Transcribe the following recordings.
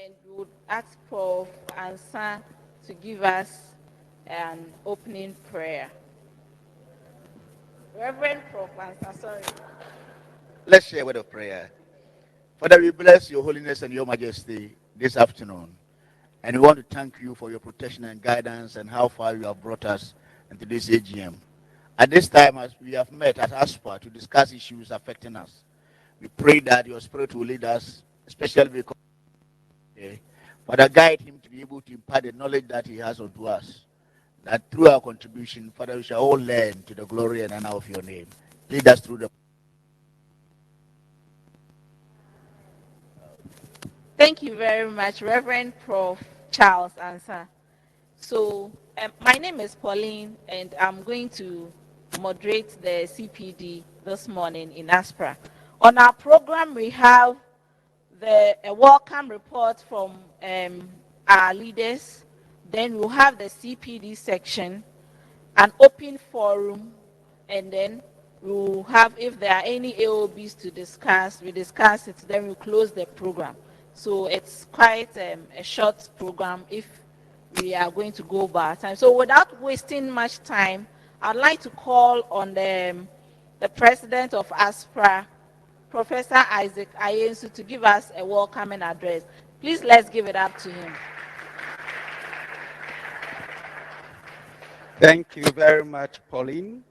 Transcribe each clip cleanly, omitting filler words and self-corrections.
and we would ask Prof. Ansa to give us an opening prayer. Reverend Prof. Ansa, sorry. Let's share a word of prayer. Father, we bless your holiness and your majesty this afternoon. And we want to thank you for your protection and guidance and how far you have brought us into this AGM. At this time, as we have met at Aspra to discuss issues affecting us, we pray that your spirit will lead us, especially because Father, guide him to be able to impart the knowledge that he has unto us. That through our contribution, Father, we shall all learn to the glory and honor of your name. Lead us through the. Thank you very much, Reverend Prof. Charles Ansa. So, my name is Pauline, and I'm going to moderate the CPD this morning in Aspra. On our program, we have a welcome report from our leaders. Then we'll have the CPD section, an open forum, and then we'll have, if there are any AOBs to discuss, we discuss it, then we'll close the program. So it's quite a short program if we are going to go by our time. So without wasting much time, I'd like to call on the president of Aspra, Professor Isaac Ayensu, to give us a welcoming address. Please let's give it up to him. Thank you very much, Pauline.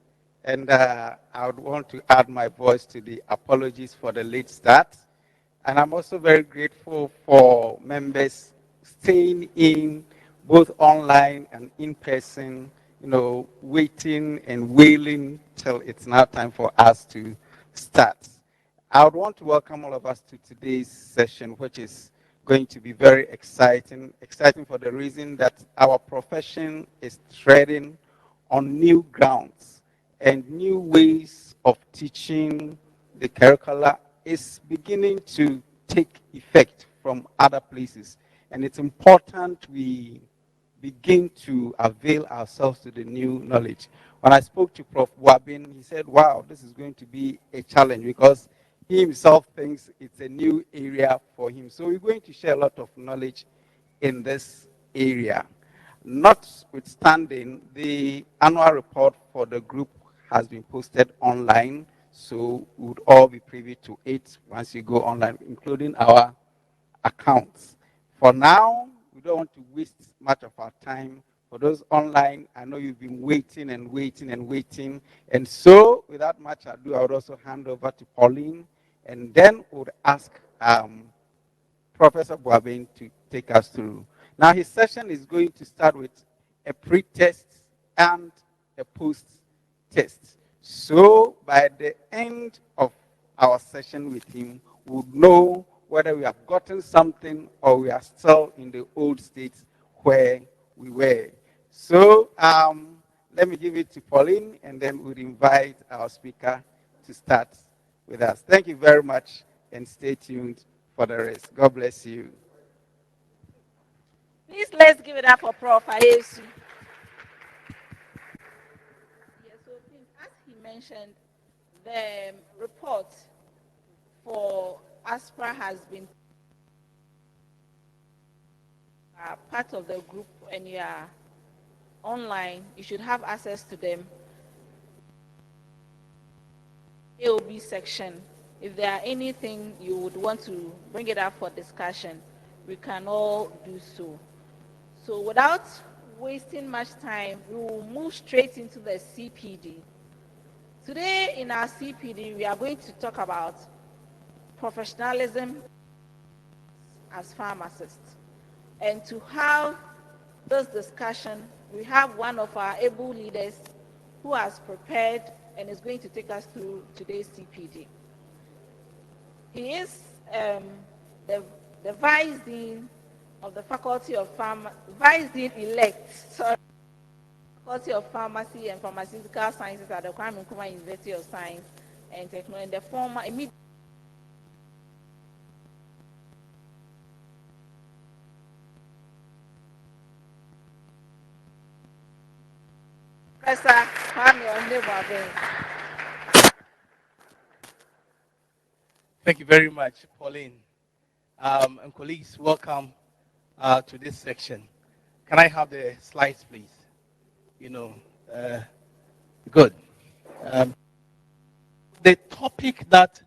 And I would want to add my voice to the apologies for the late start. And I'm also very grateful for members staying in both online and in person, waiting and wailing till it's now time for us to start. I would want to welcome all of us to today's session, which is going to be very exciting. Exciting for the reason that our profession is treading on new grounds and new ways of teaching. The curricula is beginning to take effect from other places. And it's important we begin to avail ourselves to the new knowledge. When I spoke to Prof. Wabin, he said, wow, this is going to be a challenge because he himself thinks it's a new area for him. So we're going to share a lot of knowledge in this area. Notwithstanding, the annual report for the group has been posted online, so we would all be privy to it once you go online, including our accounts. For now, we don't want to waste much of our time. For those online, I know you've been waiting and waiting and waiting. And so, without much ado, I would also hand over to Pauline, and then would ask Professor Boabin to take us through. Now, his session is going to start with a pre-test and a post-test. So, by the end of our session with him, we'll know whether we have gotten something or we are still in the old state where we were. So, let me give it to Pauline, and then we'll invite our speaker to start with us. Thank you very much, and stay tuned for the rest. God bless you. Please let's give it up for Prof. Ayesu. Yes, so please, as he mentioned, the report for Aspra has been part of the group, and you are online. You should have access to them. AOB section. If there are anything you would want to bring it up for discussion, we can all do so. So without wasting much time, we will move straight into the CPD. Today in our CPD, we are going to talk about professionalism as pharmacists. And to have this discussion, we have one of our able leaders who has prepared and is going to take us through today's CPD. He is the Vice Dean of the Faculty of Vice Dean elect, sorry, Faculty of Pharmacy and Pharmaceutical Sciences at the Kwame Nkrumah University of Science and Technology, and the former immediate Professor Kwame Ondebuaben. Thank you very much, Pauline. And colleagues, welcome to this section. Can I have the slides, please? You know, uh, good. Um, the topic that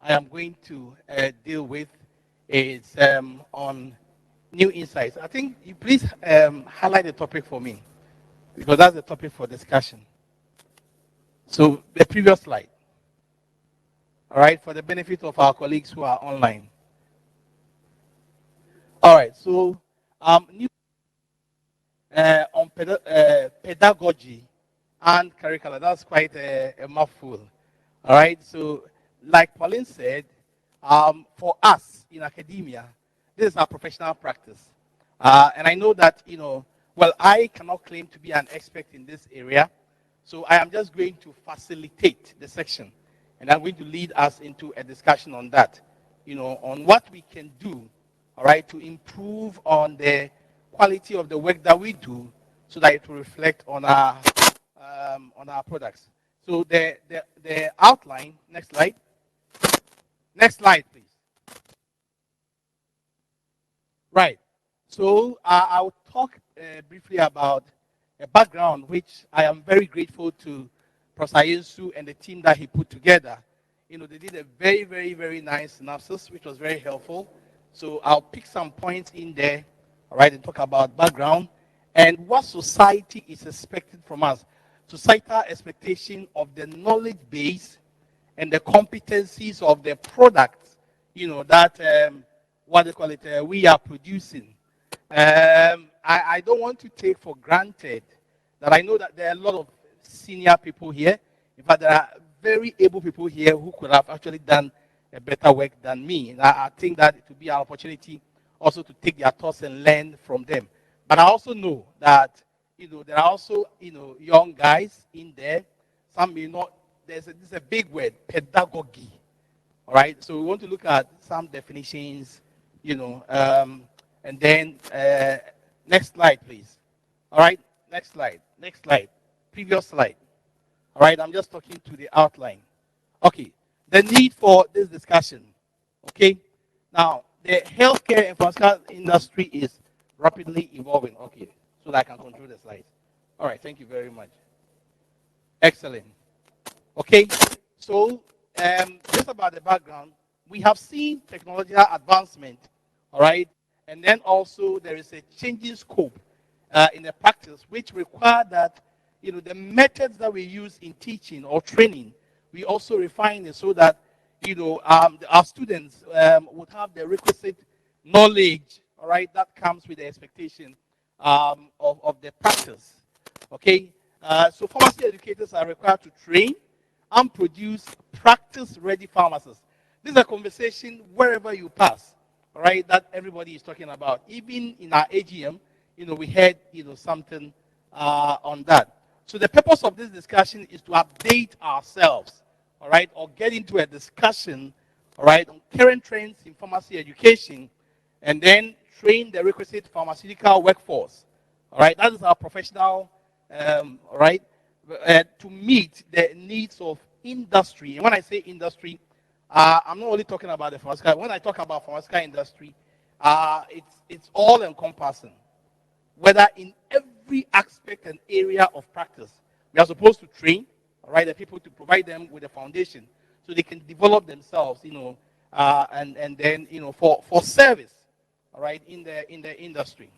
I am going to deal with is on new insights. I think you please highlight the topic for me because that's the topic for discussion. So the previous slide, all right, for the benefit of our colleagues who are online. All right, so new on pedagogy and curriculum. That's quite a mouthful. All right. So, like Pauline said, for us in academia, this is our professional practice. And I know that, well, I cannot claim to be an expert in this area. So I am just going to facilitate the section. And I'm going to lead us into a discussion on that, on what we can do, all right, to improve on the quality of the work that we do so that it will reflect on our products. So the outline, next slide. Next slide, please. Right. So I'll talk briefly about a background which I am very grateful to Professor Yensu and the team that he put together. They did a very, very, very nice synopsis, which was very helpful. So I'll pick some points in there, all right, and talk about background and what society is expecting from us. Societal expectation of the knowledge base and the competencies of the products, that what they call it, we are producing. I don't want to take for granted that I know that there are a lot of senior people here. In fact, there are very able people here who could have actually done a better work than me. And I think that it would be an opportunity also to take their thoughts and learn from them. But I also know that, there are also, young guys in there. Some may not, this is a big word, pedagogy. All right, so we want to look at some definitions, and then next slide, please. All right, next slide, previous slide. All right, I'm just talking to the outline. Okay, the need for this discussion. Okay, now the healthcare infrastructure industry is rapidly evolving. Okay, so that I can control the slides. All right, thank you very much. Excellent. Okay, so just about the background, we have seen technological advancement, all right, and then also there is a changing scope in the practice, which require that the methods that we use in teaching or training, we also refine it so that our students would have the requisite knowledge, all right, that comes with the expectation of the practice. Okay, so pharmacy educators are required to train and produce practice-ready pharmacists. This is a conversation wherever you pass, all right, that everybody is talking about. Even in our AGM, we had, something on that. So the purpose of this discussion is to update ourselves, all right, or get into a discussion, all right, on current trends in pharmacy education, and then train the requisite pharmaceutical workforce, all right. That is our professional, all right, to meet the needs of industry. And when I say industry, I'm not only talking about the pharmaceutical. When I talk about pharmaceutical industry, it's all encompassing, whether in every aspect and area of practice. We are supposed to train, all right, the people to provide them with a foundation so they can develop themselves, and then for service, all right, in the industry.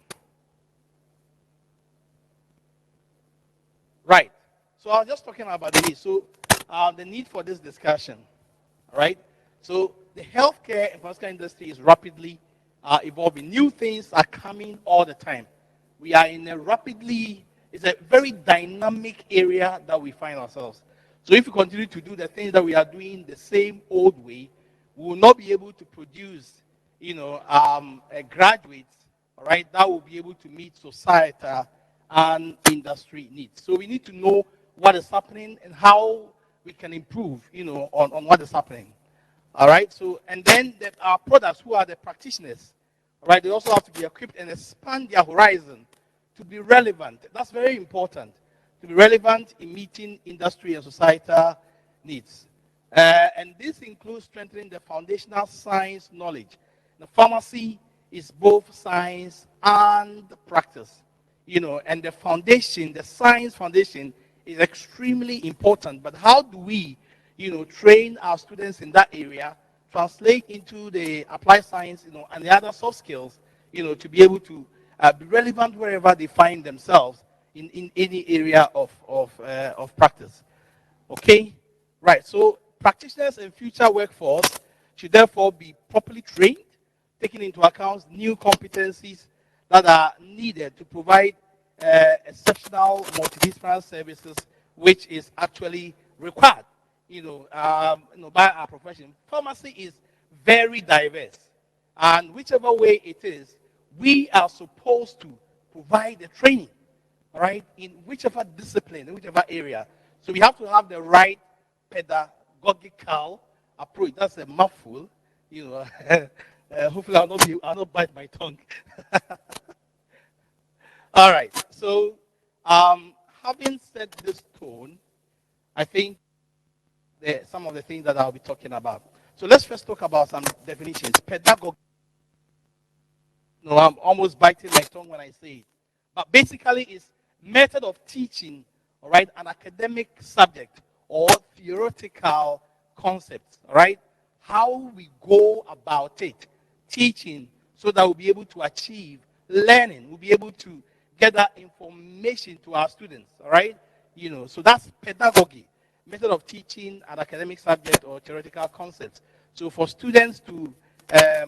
Right. So I was just talking about the need. So the need for this discussion, all right? So the healthcare and pharmaceutical industry is rapidly evolving. New things are coming all the time. We are in it's a very dynamic area that we find ourselves. So if we continue to do the things that we are doing the same old way, we will not be able to produce, graduates, all right, that will be able to meet society and industry needs. So we need to know what is happening and how we can improve, on what is happening. All right. So, and then our products, who are the practitioners, all right, they also have to be equipped and expand their horizon to be relevant. That's very important, to be relevant in meeting industry and societal needs. And this includes strengthening the foundational science knowledge. The pharmacy is both science and practice. And the foundation, the science foundation, is extremely important. But how do we, train our students in that area, translate into the applied science, and the other soft skills, to be able to be relevant wherever they find themselves in any area of practice. Okay? Right. So practitioners and future workforce should therefore be properly trained, taking into account new competencies that are needed to provide exceptional multidisciplinary services, which is actually required, by our profession. Pharmacy is very diverse, and whichever way it is, we are supposed to provide the training, all right, in whichever discipline, in whichever area. So we have to have the right pedagogical approach. That's a mouthful, you know. Hopefully, I'll not bite my tongue. All right. So, having set this tone, I think some of the things that I'll be talking about. So let's first talk about some definitions. Pedagogy. No, I'm almost biting my tongue when I say it. But basically, it's method of teaching, all right, an academic subject or theoretical concept, all right? How we go about it, teaching, so that we'll be able to achieve learning. We'll be able to get that information to our students, all right? So that's pedagogy, method of teaching an academic subject or theoretical concept. So for students to,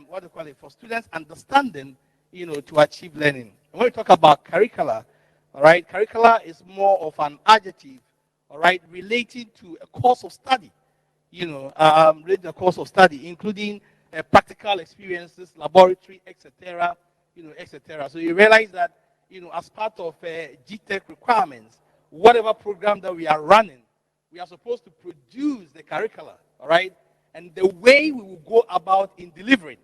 what do you call it? For students understanding, to achieve learning. And when we talk about curricula, all right, curricula is more of an adjective, all right, relating to a course of study, related to a course of study, including practical experiences, laboratory, etc., etc. So you realize that, as part of GTech requirements, whatever program that we are running, we are supposed to produce the curricula, all right, and the way we will go about in delivering,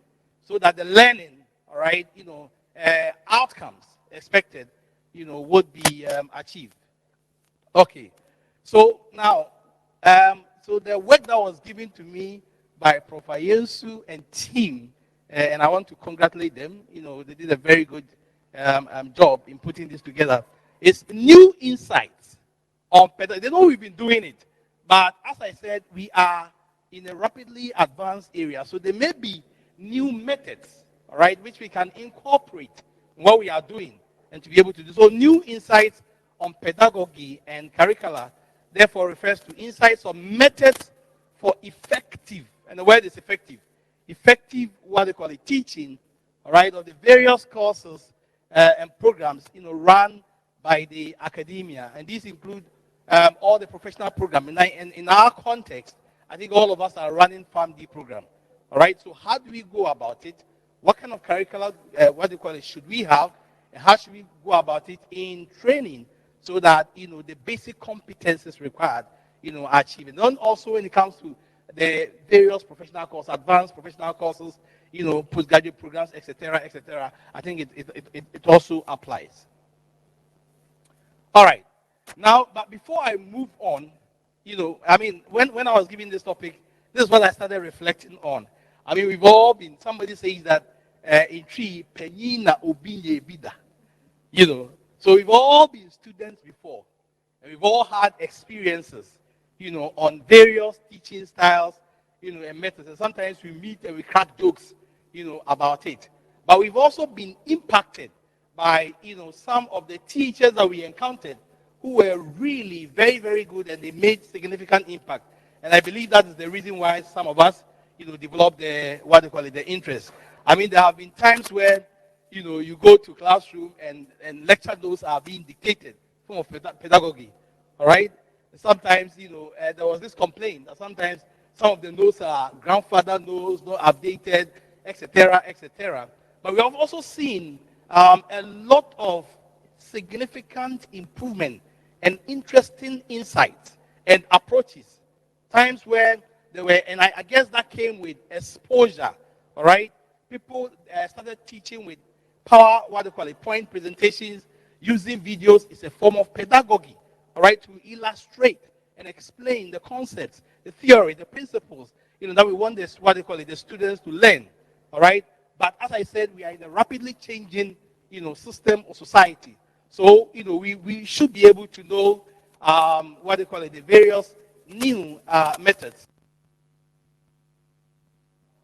so that the learning, all right, outcomes expected, would be achieved. Okay, so now, so the work that was given to me by Prof. Yensu and team, and I want to congratulate them. They did a very good job in putting this together. It's new insights on pedagogy. They know we've been doing it, but as I said, we are in a rapidly advanced area, so there may be new methods, all right, which we can incorporate in what we are doing and to be able to do. So new insights on pedagogy and curricula therefore refers to insights on methods for effective, and the word is effective, what they call it, teaching, all right, of the various courses and programs, run by the academia. And these include all the professional programs. And in our context, I think all of us are running PharmD program. All right, so how do we go about it? What kind of curriculum, what do you call it, should we have? And how should we go about it in training so that, the basic competencies required, are achieved? And then also when it comes to the various professional courses, advanced professional courses, postgraduate programs, etc., I think it also applies. All right. Now, but before I move on, when I was giving this topic, this is what I started reflecting on. We've all been, somebody says that in tree, penina obinye bida. So we've all been students before, and we've all had experiences, on various teaching styles, and methods. And sometimes we meet and we crack jokes, about it. But we've also been impacted by, some of the teachers that we encountered who were really very, very good, and they made significant impact. And I believe that is the reason why some of us, developed the interest. There have been times where, you go to classroom and lecture notes are being dictated, form of pedagogy, all right? Sometimes, there was this complaint that sometimes some of the notes are grandfather notes, not updated, etc. But we have also seen a lot of significant improvement and interesting insights and approaches. Times where there were, and I guess that came with exposure, all right? People started teaching with point presentations, using videos is a form of pedagogy, all right, to illustrate and explain the concepts, the theory, the principles, that we want the students to learn, all right? But as I said, we are in a rapidly changing, system or society. So, we should be able to know what they call it, the various new methods.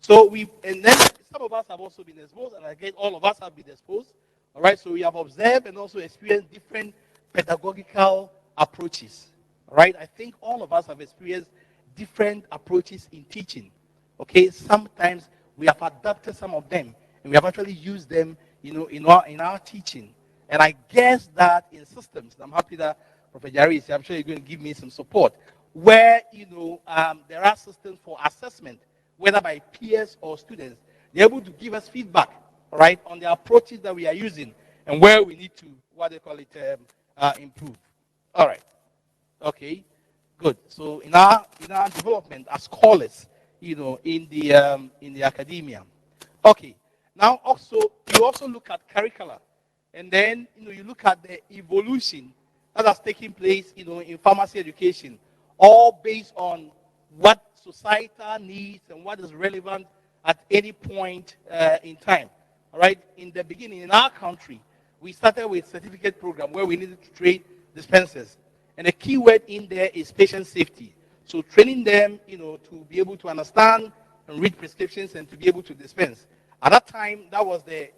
So and then some of us have also been exposed, and again, all of us have been exposed. All right, so we have observed and also experienced different pedagogical approaches. All right, I think all of us have experienced different approaches in teaching. Okay, sometimes we have adapted some of them, and we have actually used them, in our teaching. And I guess that in systems, I'm happy that Professor Jerry is here. I'm sure you're going to give me some support, where there are systems for assessment, whether by peers or students. They're able to give us feedback, right, on the approaches that we are using and where we need to, what they call it, improve. All right. Okay. Good. So in our development as scholars, in the academia. Okay. Now also you also look at curricula, and then you look at the evolution that has taken place, in pharmacy education, all based on what societal needs and what is relevant at any point in time. All right. In the beginning, in our country, we started with certificate program where we needed to train dispensers, and the key word in there is patient safety. So training them, to be able to understand and read prescriptions and to be able to dispense. At that time, that was the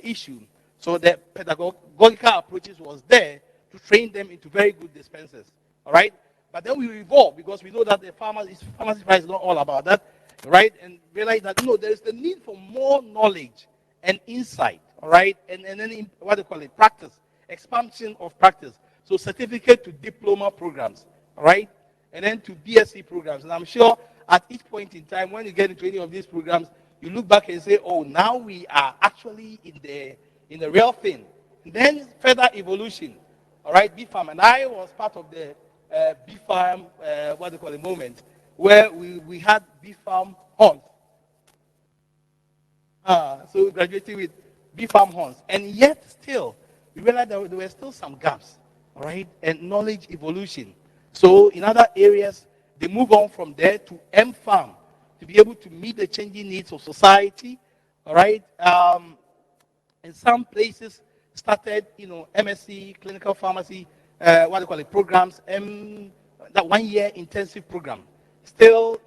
issue. So the pedagogical approaches was there to train them into very good dispensers. All right. But then we evolved because we know that the pharmacy price is not all about that, right? And realize that there is the need for more knowledge and insight, all right? And then what do you call it? Practice, expansion of practice. So certificate to diploma programs, all right? And then to BSc programs. And I'm sure at each point in time, when you get into any of these programs, you look back and say, oh, now we are actually in the real thing. And then further evolution, all right, BFAM. And I was part of the BFAM, what do you call it, moment, where we had BFAM horns. So we graduated with BFAM horns. And yet still, we realized that there were still some gaps, all right, and knowledge evolution. So in other areas, they move on from there to MFAM to be able to meet the changing needs of society, all right. In some places started, MSc, clinical pharmacy, what do you call it, programs, that 1 year intensive program. Still,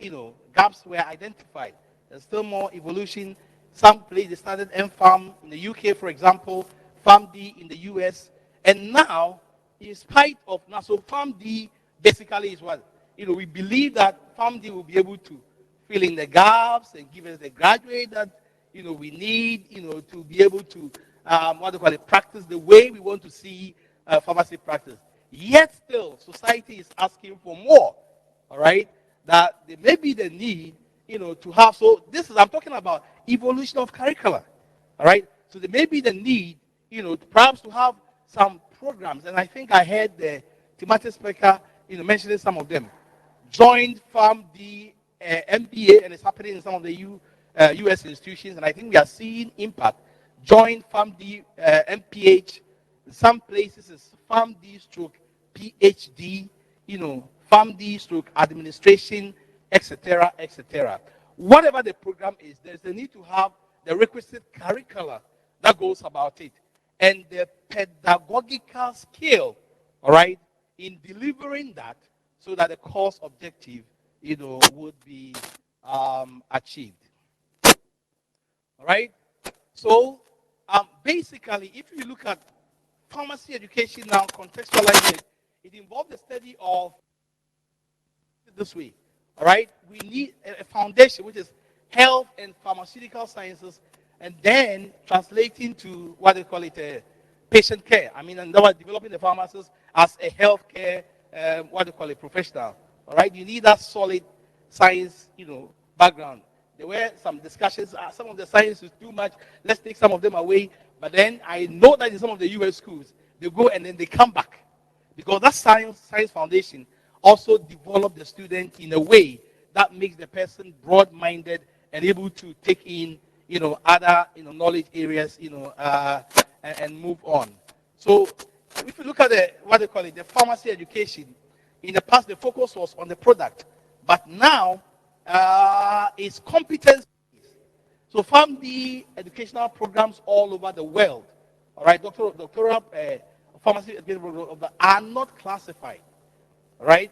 gaps were identified. There's still more evolution. Some places started MFARM in the UK, for example, PharmD in the US. And now, in spite of, so PharmD basically is what? We believe that PharmD will be able to fill in the gaps and give us the graduate that, we need, to be able to, what do you call it, practice the way we want to see pharmacy practice. Yet still, society is asking for more, all right? That there may be the need, to have, so I'm talking about evolution of curricula, all right? So there may be the need, perhaps to have some programs, and I think I heard the thematic speaker, mentioning some of them. Joint PharmD MBA, and it's happening in some of the US institutions, and I think we are seeing impact. Joint PharmD MPH, in some places it's PharmD stroke PhD, PharmD stroke administration, etc., etc. Whatever the program is, there's the need to have the requisite curricula that goes about it, and the pedagogical skill, all right, in delivering that so that the course objective, would be achieved. All right? So, basically, if you look at pharmacy education now, contextualize it, it involves the study of this way. All right? We need a foundation, which is health and pharmaceutical sciences, and then translating to what they call it, patient care. I mean, and we're developing the pharmacist as a healthcare, what they call it, professional. All right? You need that solid science, background. There were some discussions. Some of the science is too much. Let's take some of them away. But then I know that in some of the U.S. schools, they go and then they come back. Because that science foundation also develop the student in a way that makes the person broad-minded and able to take in, other, knowledge areas, and move on. So if you look at what they call it, the pharmacy education, in the past the focus was on the product, but now it's competence. So PharmD educational programs all over the world, all right, doctoral pharmacy educational programs are not classified, all right?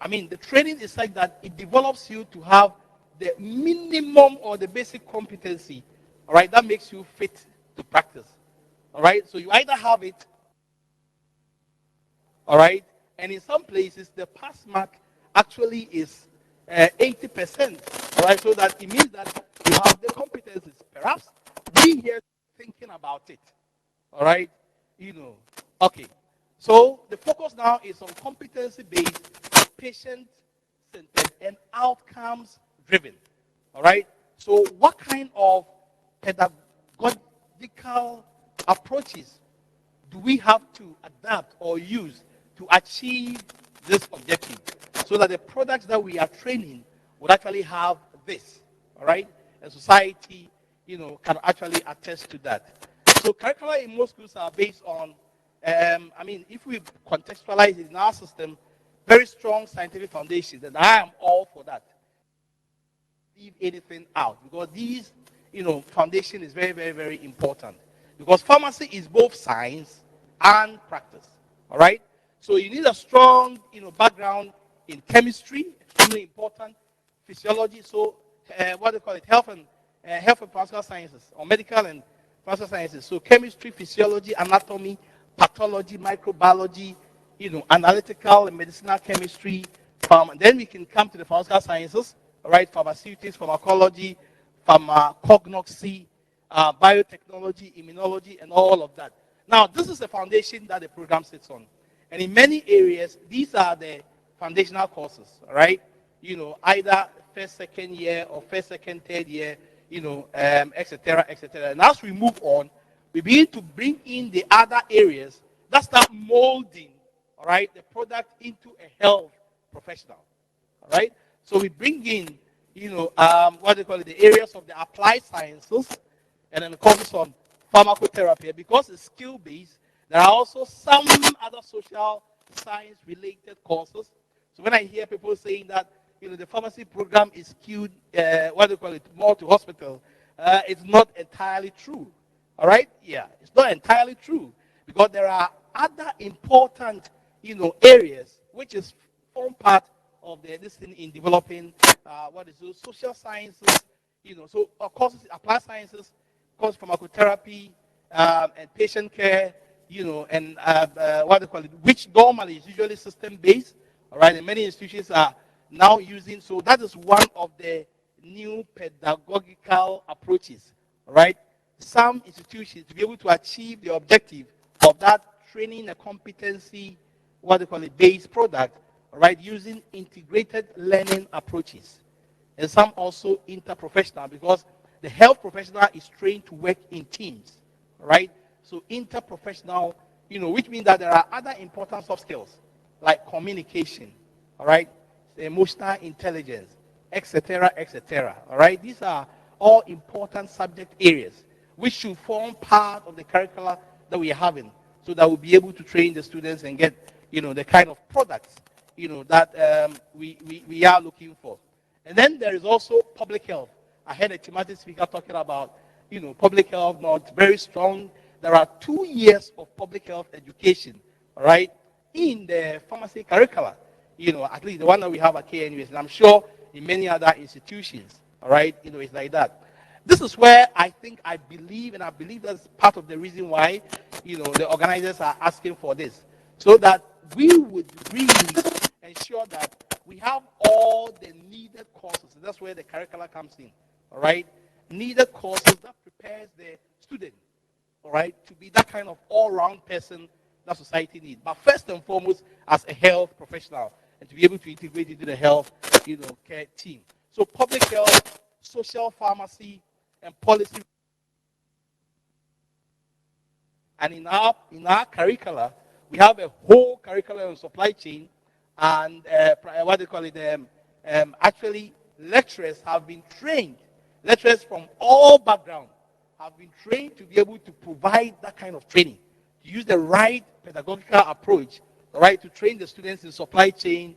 I mean, the training is like that. It develops you to have the minimum or the basic competency, all right, that makes you fit to practice, all right? So you either have it, all right, and in some places, the pass mark actually is 80%, all right, so that it means that you have the competencies. Perhaps we here thinking about it, all right, okay. So the focus now is on competency-based, patient-centered, and outcomes-driven, all right. So what kind of pedagogical approaches do we have to adapt or use to achieve this objective so that the products that we are training would actually have this, all right? And society, can actually attest to that. So curricula in most schools are based on, if we contextualize it in our system, very strong scientific foundations, and I am all for that. Leave anything out because these, foundation is very, very, very important because pharmacy is both science and practice. All right. So you need a strong, background in chemistry, extremely important, physiology. So what do you call it? Health and pharmaceutical sciences, or medical and pharmaceutical sciences. So chemistry, physiology, anatomy, pathology, microbiology, analytical and medicinal chemistry. Then we can come to the pharmaceutical sciences. All right, pharmaceutics, pharmacology, pharmacognosy, biotechnology, immunology, and all of that. Now, this is the foundation that the program sits on. And in many areas, these are the foundational courses, all right? Either first, second year, or first, second, third year, et cetera, et cetera. And as we move on, we begin to bring in the other areas that start molding, all right, the product into a health professional, all right? So we bring in, what they call it, the areas of the applied sciences, and then the courses on pharmacotherapy. Because it's skill-based, there are also some other social science-related courses. So when I hear people saying that, the pharmacy program is skewed, what do you call it, more to hospital, it's not entirely true. All right? Yeah, it's not entirely true because there are other important, areas which is form part of this thing in developing what is those social sciences, so courses, applied sciences, course pharmacotherapy, and patient care, and what they call it, which normally is usually system based, all right, and many institutions are now using. So that is one of the new pedagogical approaches, all right. Some institutions to be able to achieve the objective of that training a competency, what they call it, based product, all right, using integrated learning approaches. And some also interprofessional because the health professional is trained to work in teams, all right? So interprofessional, which means that there are other important soft skills like communication, all right, emotional intelligence, etc., all right? These are all important subject areas which should form part of the curricula that we are having so that we'll be able to train the students and get, the kind of products, that we are looking for. And then there is also public health. I heard a thematic speaker talking about, public health, not very strong. There are 2 years of public health education, all right, in the pharmacy curricula, at least the one that we have at KNUS, and I'm sure in many other institutions, all right, it's like that. This is where I believe that's part of the reason why, the organizers are asking for this, so that we would really ensure that we have all the needed courses. That's where the curricula comes in, all right? Needed courses that prepares the student, all right, to be that kind of all-round person that society needs. But first and foremost, as a health professional, and to be able to integrate into the health, care team. So public health, social pharmacy, and policy. And in our curricula, we have a whole curriculum on supply chain, and what they call it, actually lecturers have been trained. Lecturers from all backgrounds have been trained to be able to provide that kind of training, to use the right pedagogical approach, right, to train the students in supply chain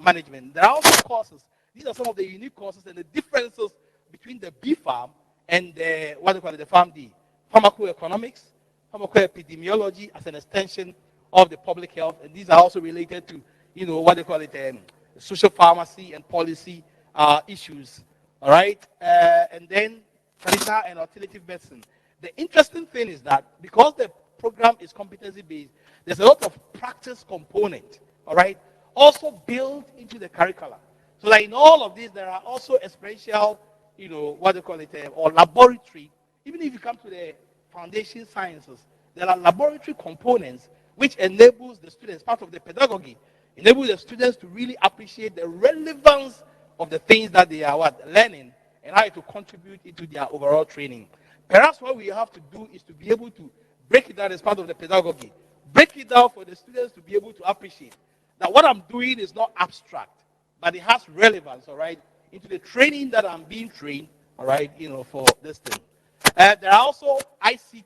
management. There are also courses. These are some of the unique courses and the differences between the B Farm and what they call it, the PharmD, pharmacoeconomics, pharmacoepidemiology as an extension of the public health, and these are also related to, what they call it, social pharmacy and policy issues. All right, and then traditional and alternative medicine. The interesting thing is that because the program is competency based, there's a lot of practice component. All right, also built into the curricula. So that in all of these, there are also experiential, what they call it, or laboratory. Even if you come to the foundation sciences, there are laboratory components which enables the students, part of the pedagogy, enables the students to really appreciate the relevance of the things that they are learning and how to contribute into their overall training. Perhaps what we have to do is to be able to break it down as part of the pedagogy. Break it down for the students to be able to appreciate that what I'm doing is not abstract, but it has relevance, all right, into the training that I'm being trained, all right, for this thing. There are also ICT,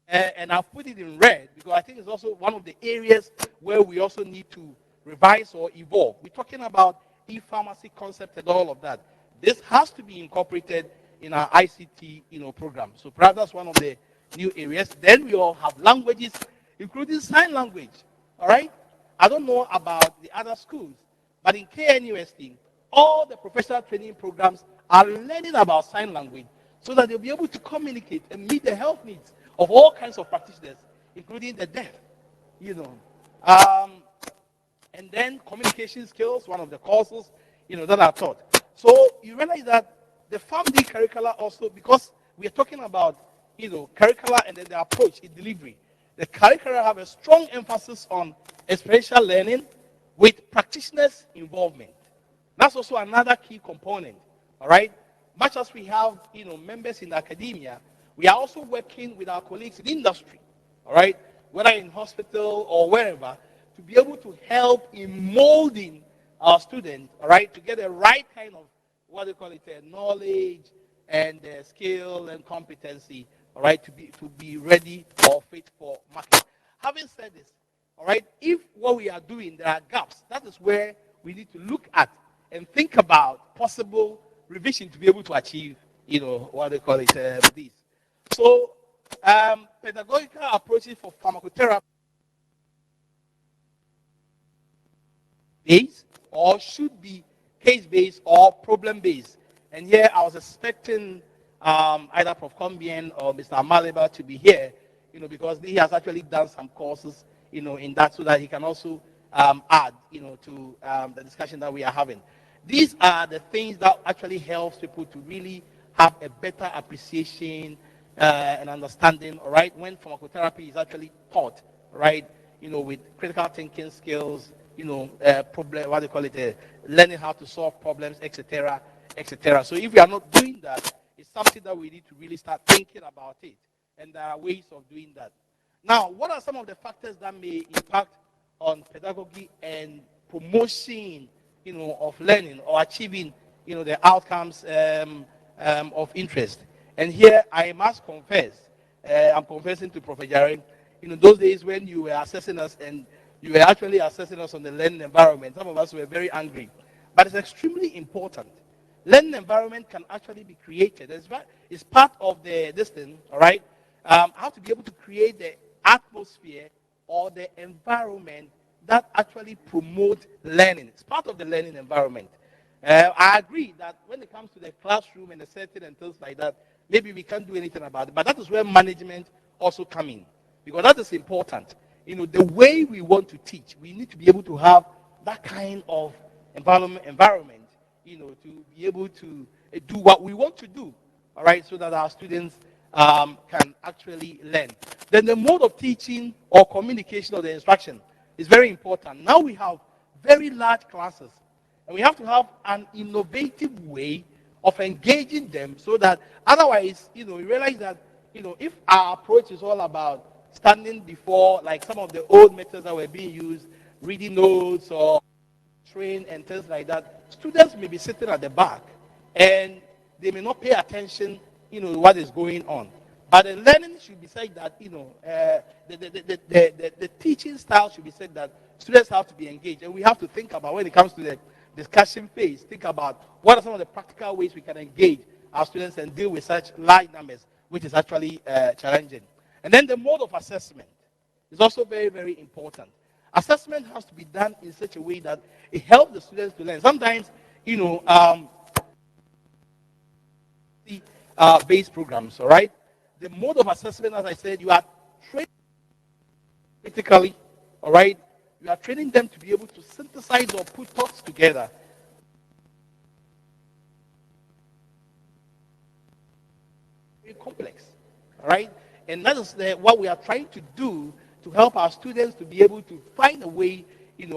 and I've put it in red because I think it's also one of the areas where we also need to revise or evolve. We're talking about e-pharmacy concept and all of that. This has to be incorporated in our ICT, program. So perhaps that's one of the new areas. Then we all have languages, including sign language. All right. I don't know about the other schools, but in KNUST, all the professional training programs are learning about sign language so that they'll be able to communicate and meet the health needs of all kinds of practitioners, including the deaf. You know, um, and then communication skills, one of the courses, that are taught. So you realize that the FAMD curricula also, because we are talking about, curricula and then the approach in delivery, the curricula have a strong emphasis on experiential learning with practitioners' involvement. That's also another key component, all right? Much as we have, members in academia, we are also working with our colleagues in industry, all right? Whether in hospital or wherever, to be able to help in molding our students, all right, to get the right kind of, what they call it, knowledge and skill and competency, all right, to be ready or fit for market. Having said this, all right, if what we are doing, there are gaps, that is where we need to look at and think about possible revision to be able to achieve, what they call it, this. So, pedagogical approaches for pharmacotherapy based or should be case-based or problem-based. And here I was expecting either Prof. Combien or Mr. Amaliba to be here, because he has actually done some courses, in that so that he can also add, to the discussion that we are having. These are the things that actually helps people to really have a better appreciation and understanding, all right, when pharmacotherapy is actually taught, right, with critical thinking skills, problem, what they call it, learning how to solve problems, etc., etc. So if we are not doing that, it's something that we need to really start thinking about it. And there are ways of doing that. Now, what are some of the factors that may impact on pedagogy and promotion, of learning or achieving, the outcomes of interest? And here I must confess, I'm confessing to Professor Jaren, those days when you were assessing us and you were actually assessing us on the learning environment, some of us were very angry. But it's extremely important. Learning environment can actually be created. It's part of this thing, all right? How to be able to create the atmosphere or the environment that actually promote learning. It's part of the learning environment. I agree that when it comes to the classroom and the setting and things like that, maybe we can't do anything about it. But that is where management also come in, because that is important. The way we want to teach, we need to be able to have that kind of environment, to be able to do what we want to do, all right, so that our students can actually learn. Then the mode of teaching or communication of the instruction is very important. Now we have very large classes, and we have to have an innovative way of engaging them so that otherwise, we realize that, if our approach is all about standing before, like some of the old methods that were being used, reading notes or train and things like that, students may be sitting at the back and they may not pay attention, what is going on. But the learning should be said that, the teaching style should be said that students have to be engaged. And we have to think about, when it comes to the discussion phase, think about what are some of the practical ways we can engage our students and deal with such large numbers, which is actually challenging. And then the mode of assessment is also very, very important. Assessment has to be done in such a way that it helps the students to learn. Sometimes, you know, the base programs, all right? The mode of assessment, as I said, you are training critically, all right? You are training them to be able to synthesize or put thoughts together. Very complex, all right? And that is what we are trying to do to help our students to be able to find a way,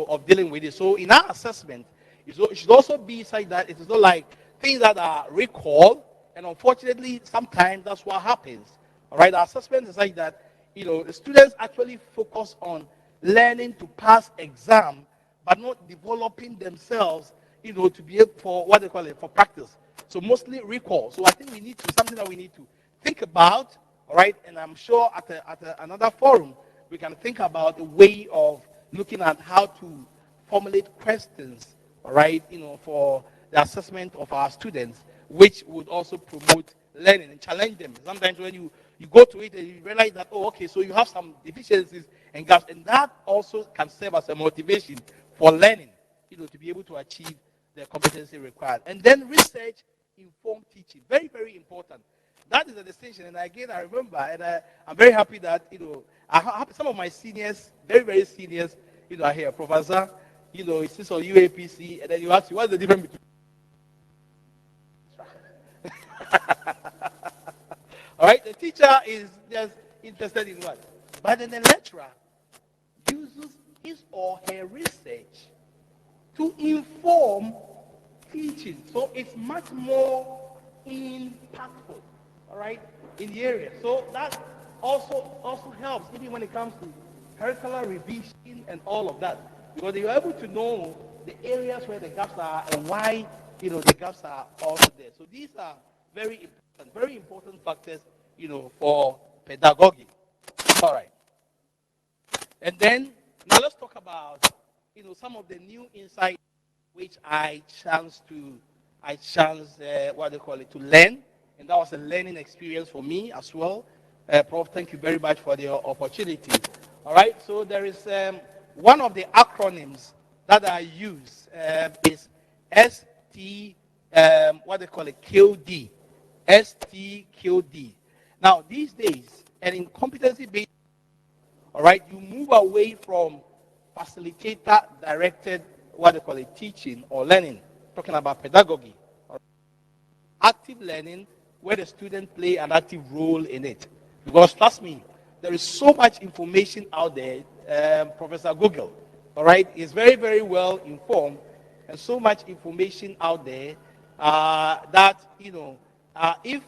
of dealing with it. So in our assessment, it should also be such that it is not like things that are recalled, and unfortunately, sometimes that's what happens. All right, our assessment is like that, the students actually focus on learning to pass exam, but not developing themselves, to be able for what they call it for practice. So mostly recall. So I think we need to something that we need to think about. All right, and I'm sure at another forum we can think about a way of looking at how to formulate questions. All right, for the assessment of our students, which would also promote learning and challenge them. Sometimes when you go to it and you realize that, oh, okay, so you have some deficiencies and gaps, and that also can serve as a motivation for learning, to be able to achieve the competency required. And then research informed teaching, very, very important. That is a distinction, and again, I remember, and I'm very happy that, I have some of my seniors, very, very seniors, are here. Professor, he sits on UAPC, and then you ask you, what's the difference between all right, the teacher is just interested in what? But then the lecturer uses his or her research to inform teaching. So it's much more impactful, all right, in the area. So that also helps even when it comes to curricular revision and all of that, because you're able to know the areas where the gaps are and why the gaps are also there. So these are very important factors, for pedagogy. All right. And then now let's talk about some of the new insights which I chanced what they call it to learn, and that was a learning experience for me as well. Prof, thank you very much for the opportunity. All right, so there is one of the acronyms that I use is ST, what they call it, QD, STQD. Now these days, and in competency-based, all right, you move away from facilitator-directed, what they call it, teaching or learning, talking about pedagogy, or active learning, where the student play an active role in it. Because trust me, there is so much information out there. Professor Google, all right, is very, very well informed, and so much information out there that if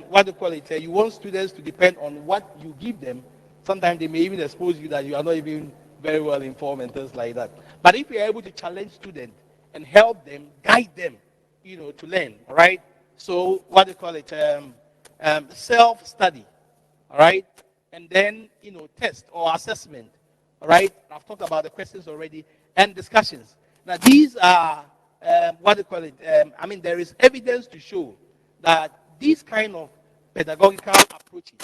what they call it, you want students to depend on what you give them, sometimes they may even expose you that you are not even very well informed and things like that. But if you're able to challenge students and help them, guide them, to learn, all right? So what they call it, self-study, all right? And then, test or assessment, all right? I've talked about the questions already, and discussions. Now, these are, what they call it, there is evidence to show that these kind of pedagogical approaches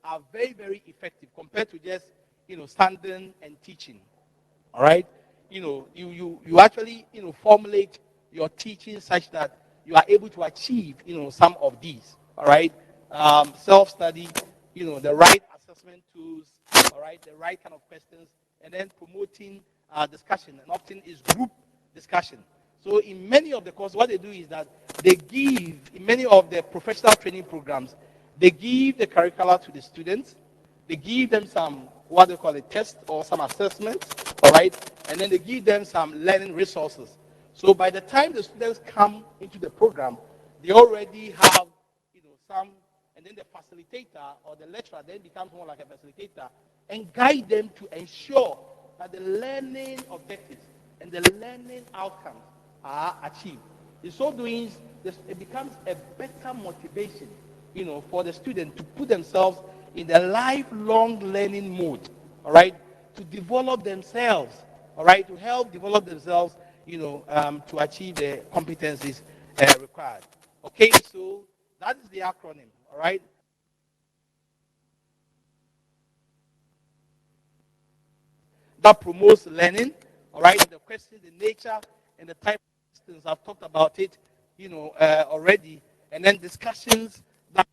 are very, very effective compared to just, standing and teaching. All right? You actually, formulate your teaching such that you are able to achieve, some of these. All right? Self-study, the right assessment tools, all right, the right kind of questions, and then promoting discussion. And often is group discussion. So in many of the courses, what they do is that they give, in many of the professional training programs, they give the curricula to the students. They give them some, what they call a test or some assessments, all right? And then they give them some learning resources. So by the time the students come into the program, they already have, some, and then the facilitator or the lecturer then becomes more like a facilitator and guide them to ensure that the learning objectives and the learning outcomes are achieved. In so doing, it becomes a better motivation, for the student to put themselves in the lifelong learning mode, all right, to develop themselves, all right, to help develop themselves, to achieve the competencies required. Okay, so That is the acronym, all right? That promotes learning, all right? The question, the nature, and the type of questions, I've talked about it, already. And then discussions that,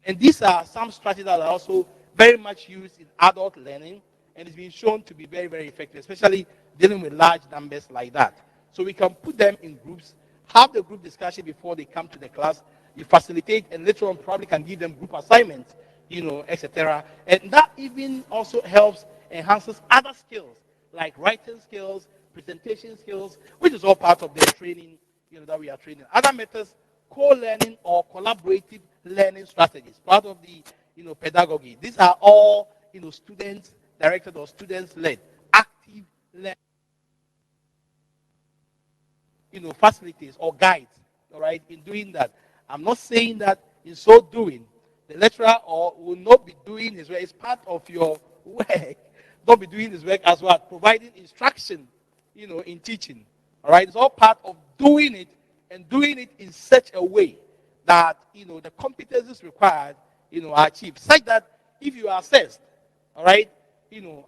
and these are some strategies that are also very much used in adult learning, and it's been shown to be very, very effective, especially dealing with large numbers like that. So we can put them in groups, have the group discussion before they come to the class. You facilitate, and later on probably can give them group assignments, etc. And that even also helps enhances other skills like writing skills, presentation skills, which is all part of the training, that we are training. Other methods, co-learning or collaborative learning strategies, part of the, pedagogy. These are all, students directed or students led, active learning, facilities or guides, all right, in doing that. I'm not saying that in so doing, the lecturer or will not be doing his work. It's part of your work. Not be doing his work as well, providing instruction, in teaching. All right, it's all part of doing it and doing it in such a way that the competencies required, are achieved. Such that if you are assessed, all right, you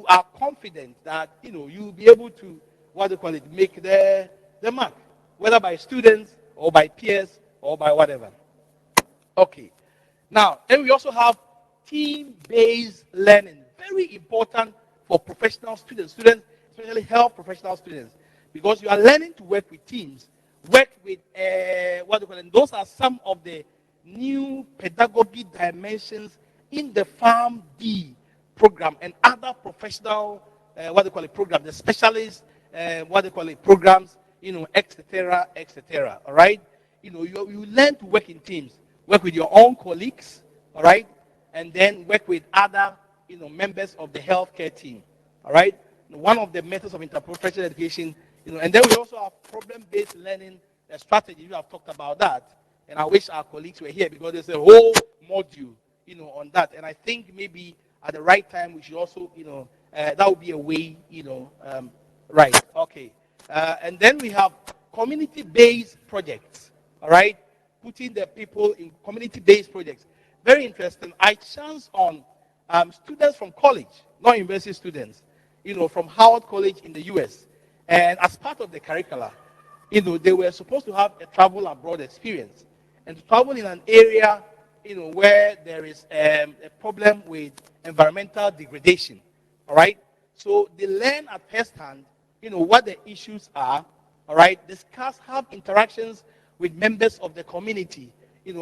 are confident that you'll be able to what they call it, make the mark, whether by students or by peers or by whatever. Okay. Now, then we also have team-based learning. Very important for professional students, especially health professional students, because you are learning to work with teams, work with what they call it. Those are some of the new pedagogy dimensions in the Farm D program and other professional what they call it programs, the specialists what they call it programs, etc., etc. All right, you learn to work in teams, work with your own colleagues, all right, and then work with other members of the healthcare team, all right. One of the methods of interprofessional education, and then we also have problem-based learning strategy. You have talked about that, and I wish our colleagues were here because there's a whole module, on that. And I think maybe at the right time we should also, that would be a way, right? Okay. And then we have community-based projects, all right? Putting the people in community-based projects. Very interesting. I chanced on students from college, not university students, from Howard College in the U.S. And as part of the curricula, they were supposed to have a travel abroad experience and to travel in an area, where there is a problem with environmental degradation, all right? So they learn at first hand, what the issues are, all right? Discuss, have interactions with members of the community,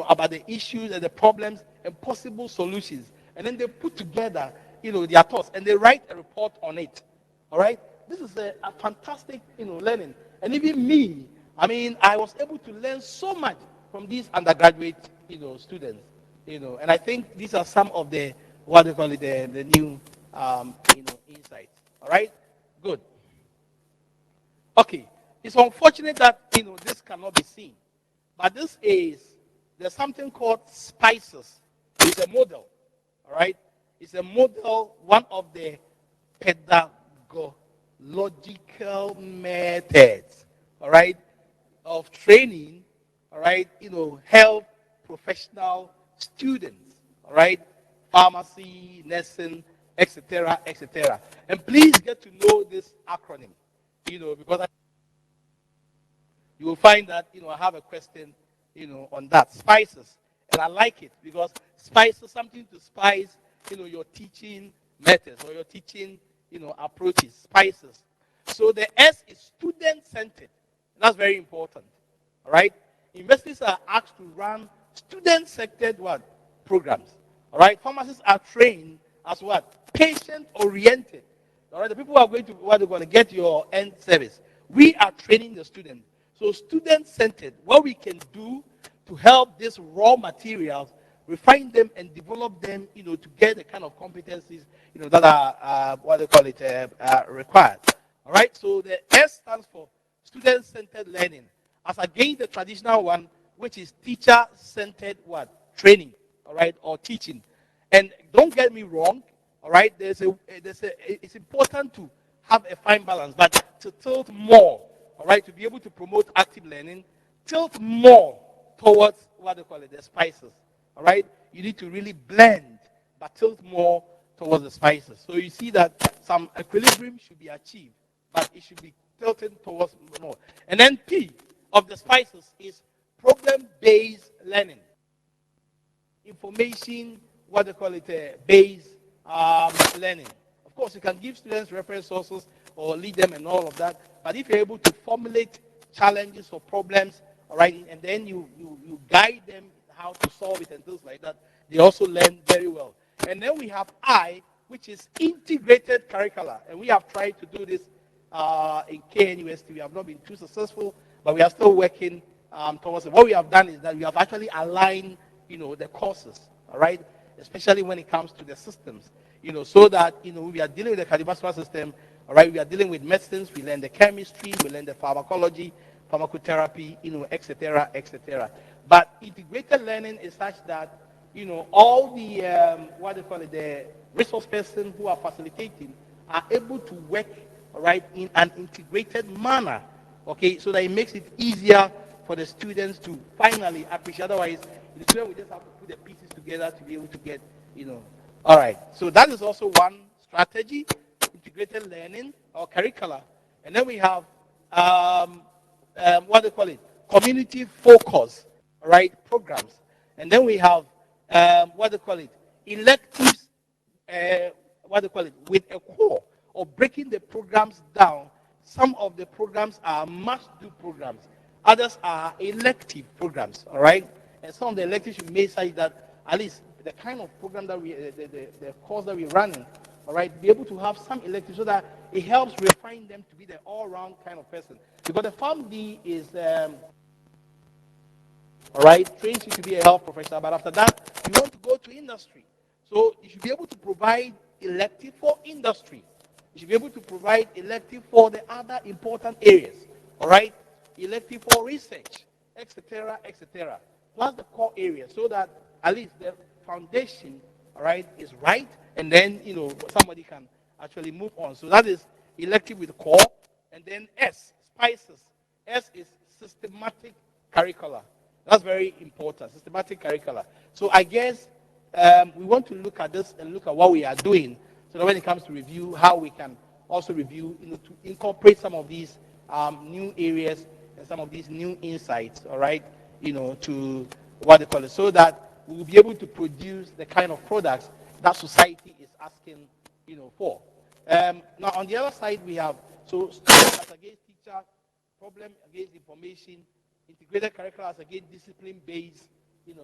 about the issues and the problems and possible solutions. And then they put together, their thoughts and they write a report on it, all right? This is a fantastic, learning. And even me, I was able to learn so much from these undergraduate, students, and I think these are some of the, what they call it, the new, insights. All right? Good. Okay. It's unfortunate that, this cannot be seen. But there's something called spices. It's a model. All right? It's a model, one of the pedagogical methods, all right, of training, all right, health professional students, all right, pharmacy, nursing, etc., etc. And please get to know this acronym, because you will find that, I have a question, on that. Spices. And I like it because spices, something to spice, your teaching methods or your teaching, approaches, spices. So the S is student-centered. That's very important. All right? Universities are asked to run student-centered what? Programs. All right? Pharmacists are trained as what? Patient-oriented. All right? The people who are going to, what they're going to get your end service. We are training the students. So student-centered, what we can do to help these raw materials, refine them and develop them, to get the kind of competencies, that are, what they call it, required. All right? So the S stands for student-centered learning, as against the traditional one, which is teacher-centered what? Training, all right, or teaching. And don't get me wrong, all right, it's important to have a fine balance, but to tilt more, all right, to be able to promote active learning, tilt more towards what they call it, the spices. All right? You need to really blend, but tilt more towards the spices. So you see that some equilibrium should be achieved, but it should be tilted towards more. And then P of the spices is problem-based learning. Information, what they call it, based learning. Of course, you can give students reference sources or lead them and all of that, but if you're able to formulate challenges or problems, all right, and then you guide them how to solve it and things like that, they also learn very well. And then we have I, which is integrated curricula, and we have tried to do this in KNUST. We have not been too successful, but we are still working towards it. What we have done is that we have actually aligned, the courses, all right, especially when it comes to the systems, so that, we are dealing with the cardiovascular system, all right, we are dealing with medicines, we learn the chemistry, we learn the pharmacology, pharmacotherapy, etc., etc. But integrated learning is such that, all the, what they call it, the resource persons who are facilitating are able to work, all right, in an integrated manner, okay, so that it makes it easier for the students to finally appreciate. Otherwise, the student will just have to put the pieces together to be able to get, All right, so that is also one strategy, integrated learning or curricula. And then we have, what they call it, community focus, all right, programs. And then we have, what they call it, electives, what they call it, with a core, or breaking the programs down. Some of the programs are must-do programs. Others are elective programs, all right? And some of the electives you may say that at least the kind of program that the course that we're running, all right, be able to have some electives so that it helps refine them to be the all-round kind of person. Because the PharmD is, all right, trains you to be a health professional, but after that, you want to go to industry. So you should be able to provide elective for industry. You should be able to provide elective for the other important areas, all right? Elective for research, etc., etc. Plus the core area, so that at least the foundation, all right, is right, and then, somebody can actually move on. So that is elective with core. And then S, spices. S is systematic curricula. That's very important, systematic curricula. So I guess we want to look at this and look at what we are doing, so that when it comes to review, how we can also review, to incorporate some of these new areas and some of these new insights, all right, to what they call it, so that we will be able to produce the kind of products that society is asking, for. Now, on the other side, we have, so students as against teacher, problem against information, integrated curricula as against discipline-based,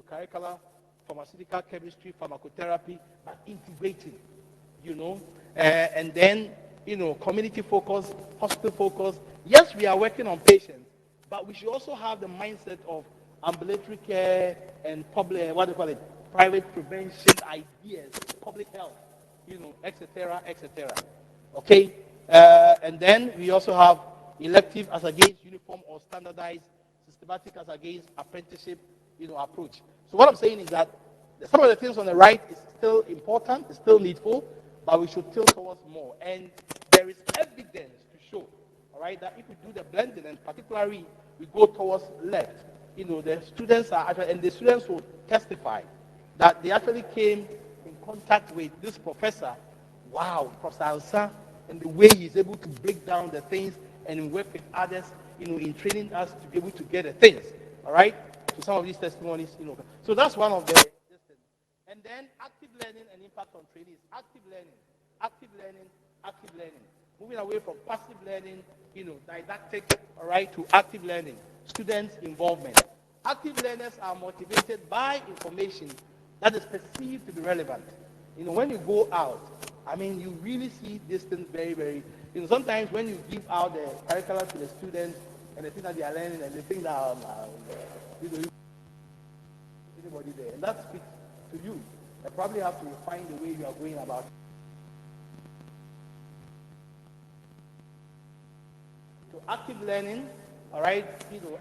curricula, pharmaceutical chemistry, pharmacotherapy, but integrating, and then, community focus, hospital focus. Yes, we are working on patients, but we should also have the mindset of ambulatory care and public, what do you call it, private prevention ideas, public health, etc., etc. Okay, and then we also have elective as against uniform or standardized, systematic as against apprenticeship, approach. So what I'm saying is that some of the things on the right is still important, it's still needful, but we should tilt towards more. And there is evidence to show, all right, that if we do the blending, and particularly we go towards left, the students are actually, and the students will testify that they actually came in contact with this professor. Wow, Professor Ansa, and the way he's able to break down the things and work with others, in training us to be able to get the things, all right? So some of these testimonies, So that's one of the things. And then active learning and impact on trainees. Active learning, active learning, active learning. Moving away from passive learning, didactic, all right, to active learning. Students' involvement. Active learners are motivated by information that is perceived to be relevant. When you go out, you really see these things very, very. Sometimes when you give out the curriculum to the students and the things that they are learning, and they think that anybody there, and that speaks to you. You probably have to refine the way you are going about it. So active learning, all right,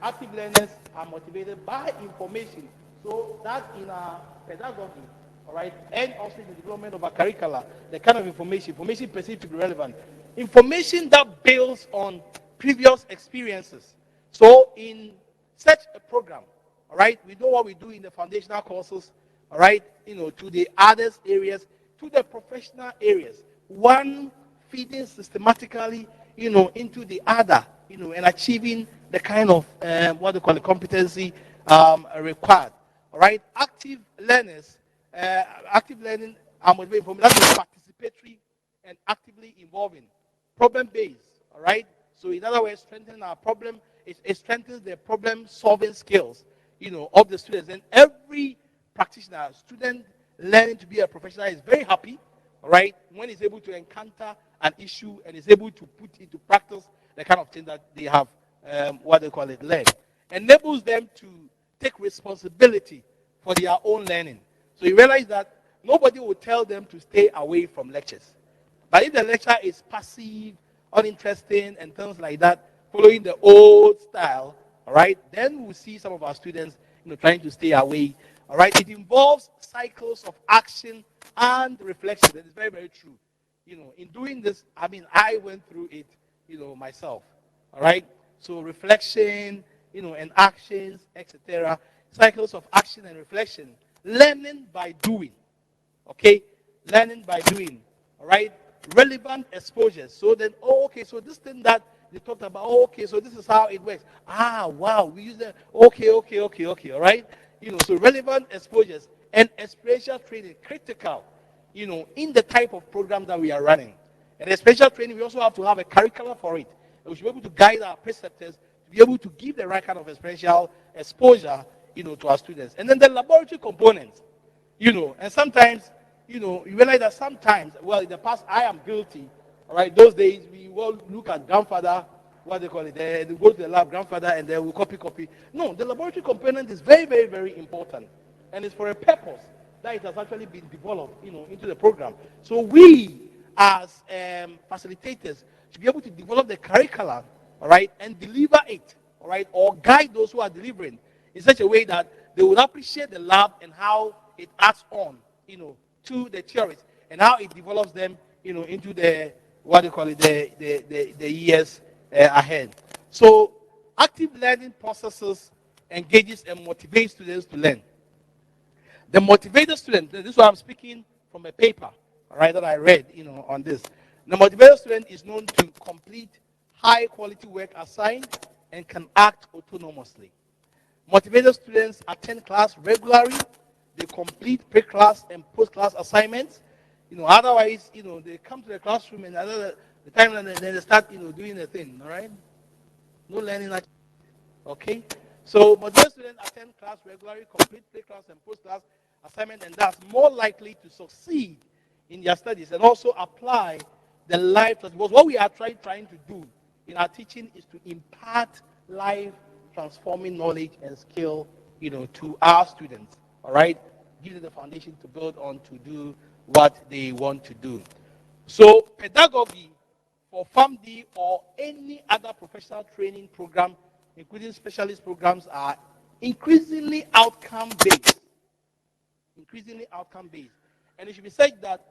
active learners are motivated by information. So that in our pedagogy, all right, and also in the development of a curricula, the kind of information perceived to be relevant. Information that builds on previous experiences. So in such a program, all right, we know what we do in the foundational courses, all right, to the others areas, to the professional areas, one feeding systematically, into the other, and achieving the kind of what they call the competency required. All right, active learners, active learning are motivated from that is participatory and actively involving, problem based. All right, so in other words, strengthening our problem, it strengthens the problem solving skills, of the students, and every practitioner, student learning to be a professional is very happy, all right, when he's able to encounter an issue and is able to put into practice the kind of thing that they have, what they call it, learned. Enables them to take responsibility for their own learning. So you realize that nobody will tell them to stay away from lectures. But if the lecture is passive, uninteresting, and things like that, following the old style, all right, then we'll see some of our students, trying to stay away. All right, it involves cycles of action and reflection. That is very, very true. In doing this, I mean, I went through it, myself. All right, so reflection, and actions, etc. Cycles of action and reflection. Learning by doing. Okay, learning by doing. All right, relevant exposures. So then, okay, so this thing that they talked about, okay, so this is how it works. Ah, wow, we use that. Okay, all right. So relevant exposures and experiential training, critical, in the type of program that we are running. And experiential training, we also have to have a curriculum for it. And we should be able to guide our preceptors to be able to give the right kind of experiential exposure, to our students. And then the laboratory components, and sometimes, you realize that sometimes, well, in the past, I am guilty. All right, those days we will look at grandfather, what they call it, they go to the lab, grandfather, and then we copy. No, the laboratory component is very, very, very important, and it's for a purpose that it has actually been developed, into the program. So we, as facilitators, should be able to develop the curriculum, all right, and deliver it, all right, or guide those who are delivering in such a way that they would appreciate the lab and how it adds on, to the theories and how it develops them, into the what do you call it, the years ahead. So active learning processes engages and motivates students to learn. The motivated student, this is what I'm speaking from a paper, all right, that I read, on this. The motivated student is known to complete high quality work assigned and can act autonomously. Motivated students attend class regularly. They complete pre-class and post-class assignments. Otherwise, they come to the classroom and another the time then they start, doing the thing. All right, no learning. Okay, so motivated students attend class regularly, complete pre-class and post-class assignment, and that's more likely to succeed in their studies and also apply the life. Because what we are trying to do in our teaching is to impart life transforming knowledge and skill, to our students. All right, give them the foundation to build on to do what they want to do. So pedagogy for FAMD or any other professional training program, including specialist programs, are increasingly outcome based. Increasingly outcome based, and it should be said that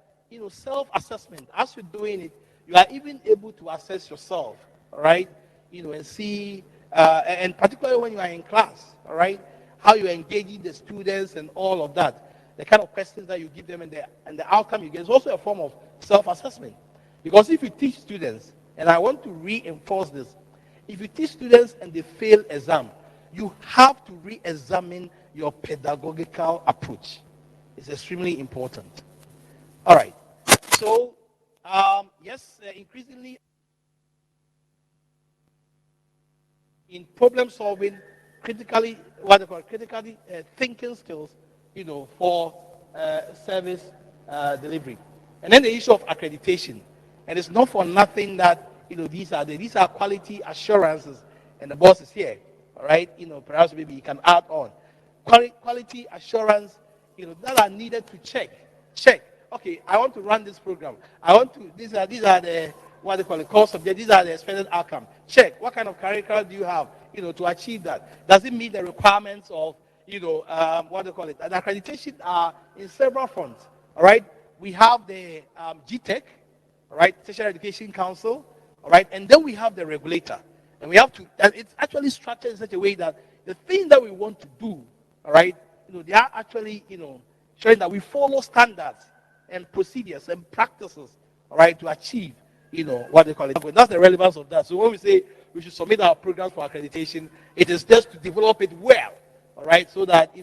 self-assessment. As you're doing it, you are even able to assess yourself. All right, and see, and particularly when you are in class. All right, how you're engaging the students and all of that. The kind of questions that you give them and the outcome you get is also a form of self-assessment. Because if you teach students, and I want to reinforce this, if you teach students and they fail exam, you have to re-examine your pedagogical approach. It's extremely important. All right. So, yes, increasingly in problem solving, critically thinking skills, for service delivery. And then the issue of accreditation. And it's not for nothing that, these are quality assurances, and the boss is here. All right, perhaps maybe you can add on quality assurance, that are needed to check. Okay, I want to run this program. I want to. These are the what they call it core subjects. These are the expected outcome. Check. What kind of curriculum do you have, to achieve that? Does it meet the requirements of, what they call it? And accreditation are in several fronts. All right, we have the GTEC, all right, Tertiary Education Council, all right, and then we have the regulator. And we have to, and it's actually structured in such a way that the things that we want to do, all right, they are actually, showing that we follow standards and procedures and practices, all right, to achieve, what they call it. That's the relevance of that. So when we say we should submit our programs for accreditation, it is just to develop it well, all right, so that,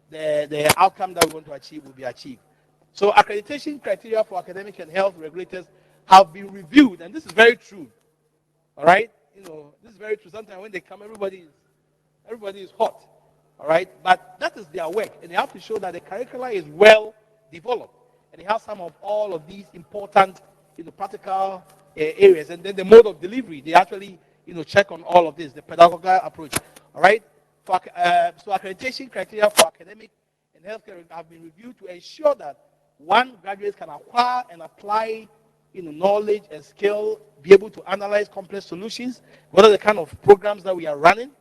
the outcome that we want to achieve will be achieved. So accreditation criteria for academic and health regulators have been reviewed, and this is very true. All right, this is very true. Sometimes when they come, everybody is hot. All right, but that is their work, and they have to show that the curricula is well developed, and they have some of all of these important, practical areas, and then the mode of delivery. They actually, check on all of this, the pedagogical approach. All right, so accreditation criteria for academic and healthcare have been reviewed to ensure that one, graduates can acquire and apply, knowledge and skill, be able to analyze complex solutions. What are the kind of programs that we are running?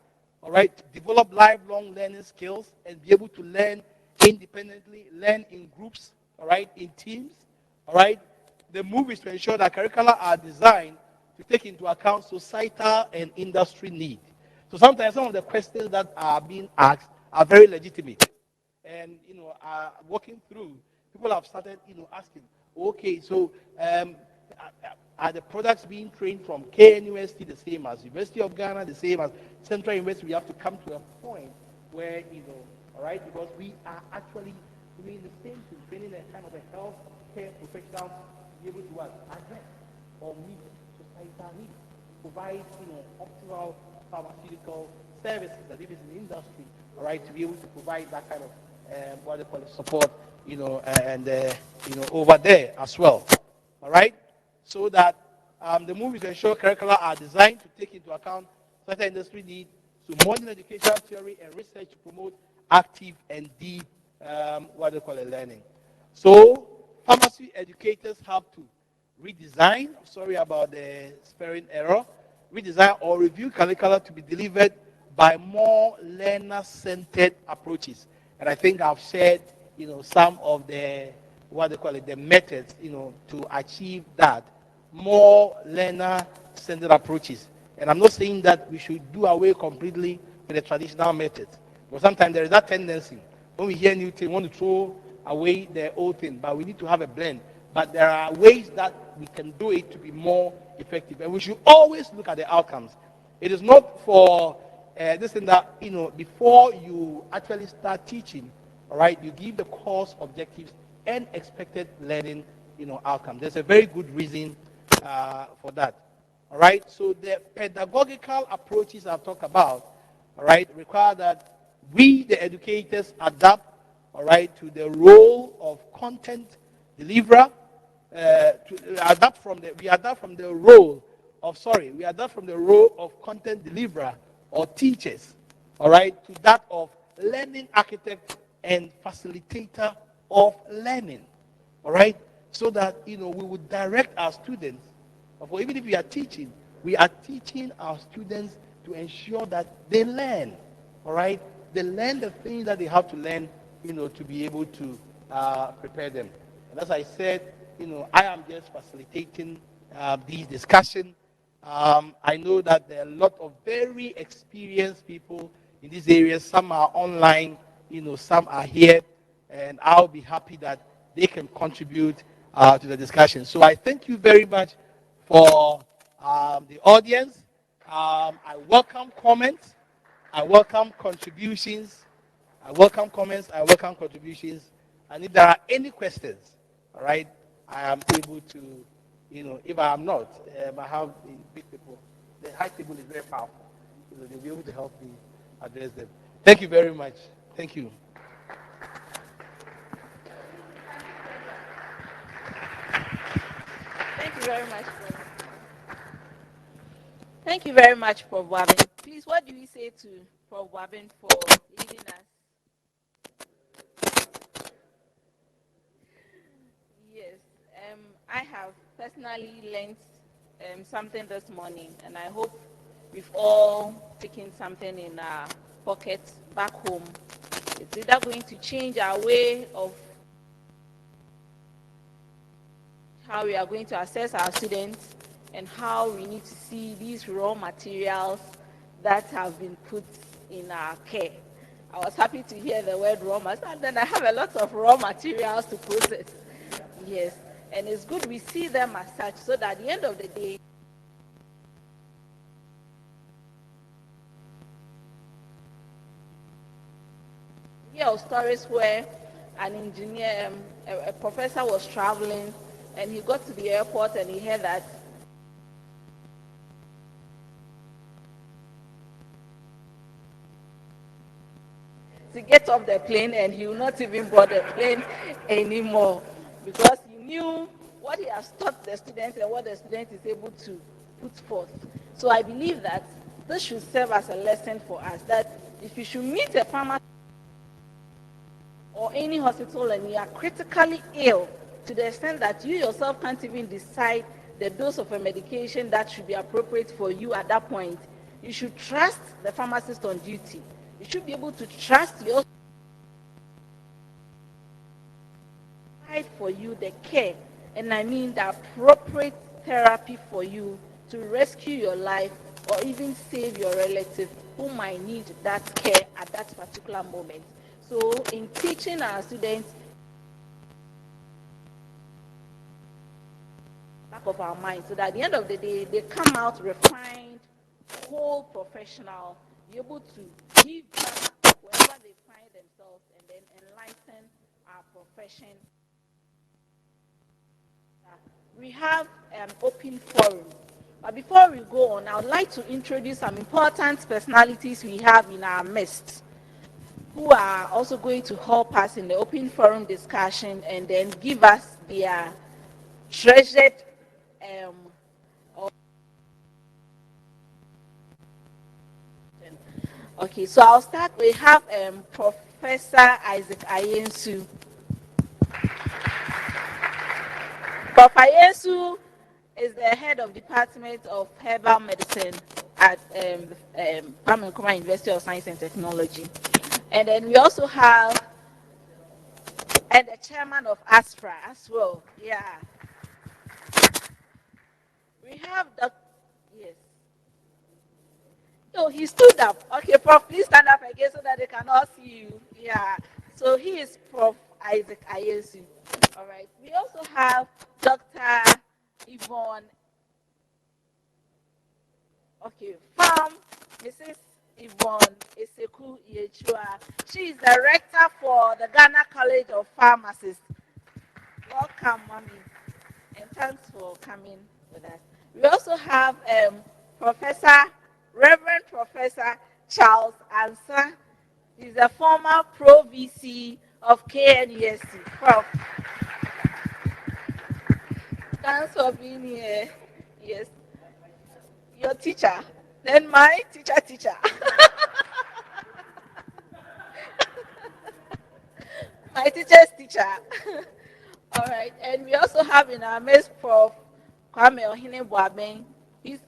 All right, develop lifelong learning skills and be able to learn independently, learn in groups, all right, in teams, all right. The move is to ensure that curricula are designed to take into account societal and industry need. So sometimes some of the questions that are being asked are very legitimate, and working through, people have started, asking, okay, so are the products being trained from KNUST the same as University of Ghana, the same as Central University? We have to come to a point where, all right, because we are actually doing the same thing, training a kind of a health care professional to be able to address or meet societal needs, provide, optimal pharmaceutical services that if it's in the industry, all right, to be able to provide that kind of what they call it, support, and over there as well, all right, so that the movies ensure curricula are designed to take into account certain industry needs, so modern educational theory and research to promote active and deep what they call it, learning. So pharmacy educators have to redesign, sorry about the spelling error, redesign or review curricula to be delivered by more learner-centered approaches. And I think I've shared, some of the, what they call it, the methods, to achieve that, more learner-centered approaches. And I'm not saying that we should do away completely with the traditional methods. But sometimes there is that tendency, when we hear new thing, we want to throw away the old thing, but we need to have a blend. But there are ways that we can do it to be more effective. And we should always look at the outcomes. It is not for this and that, before you actually start teaching, all right, you give the course objectives and expected learning, outcome. There's a very good reason for that. All right, so the pedagogical approaches I've talked about, all right, require that we, the educators, adapt, all right, to the role of content deliverer, we adapt from the role of content deliverer or teachers, all right, to that of learning architect and facilitator of learning, all right, so that, we would direct our students, or even if we are teaching our students to ensure that they learn, all right, they learn the things that they have to learn, to be able to prepare them. And as I said, I am just facilitating these discussions. I know that there are a lot of very experienced people in these areas. Some are online, some are here, and I'll be happy that they can contribute to the discussion. So I thank you very much for the audience. I welcome comments. I welcome contributions. I welcome comments. I welcome contributions. And if there are any questions, all right, I am able to, if I am not, I have the big people. The high table is very powerful. They'll be able to help me address them. Thank you very much. Thank you. Thank you very much, Prof. Thank you very much, Prof. Wabin. Please, what do we say to Prof. Wabin for leading us? Yes, I have personally learned something this morning, and I hope we've all taken something in our pockets back home. It's either going to change our way of how we are going to assess our students and how we need to see these raw materials that have been put in our care. I was happy to hear the word raw materials, and then I have a lot of raw materials to process. Yes, and it's good we see them as such, so that at the end of the day, hear of stories where an engineer, a professor was traveling, and he got to the airport and he heard that to get off the plane, and he will not even board the plane anymore, because he knew what he has taught the students and what the student is able to put forth. So I believe that this should serve as a lesson for us, that if you should meet a pharmacist or any hospital and you are critically ill to the extent that you yourself can't even decide the dose of a medication that should be appropriate for you at that point, you should trust the pharmacist on duty. You should be able to trust your provide for you the care, and I mean the appropriate therapy for you to rescue your life or even save your relative who might need that care at that particular moment. So in teaching our students, back of our mind, so that at the end of the day they come out refined, whole professional, be able to give back wherever they find themselves and then enlighten our profession. We have an open forum. But before we go on, I would like to introduce some important personalities we have in our midst who are also going to help us in the open forum discussion and then give us their treasured um, okay, so I'll start. We have Professor Isaac Ayensu. Prof. Ayensu is the head of Department of Herbal Medicine at Kwame Nkrumah University of Science and Technology. And then we also have, and the chairman of Aspra as well. Yeah. We have the, yes. Oh, he stood up. Okay, Prof, please stand up again so that they can all see you. Yeah. So he is Prof. Isaac Ayensu. All right. We also have Dr. Yvonne. Okay, from Mrs. Yvonne Eseku Yechua. She is director for the Ghana College of Pharmacists. Welcome, mommy, and thanks for coming with us. We also have Reverend Professor Charles Ansa. He's a former Pro VC of KNUST. Prof, thanks for being here. Yes, your teacher, then my teacher. My teacher's teacher. All right, and we also have in our midst Prof. Kwame Ohene Boabeng,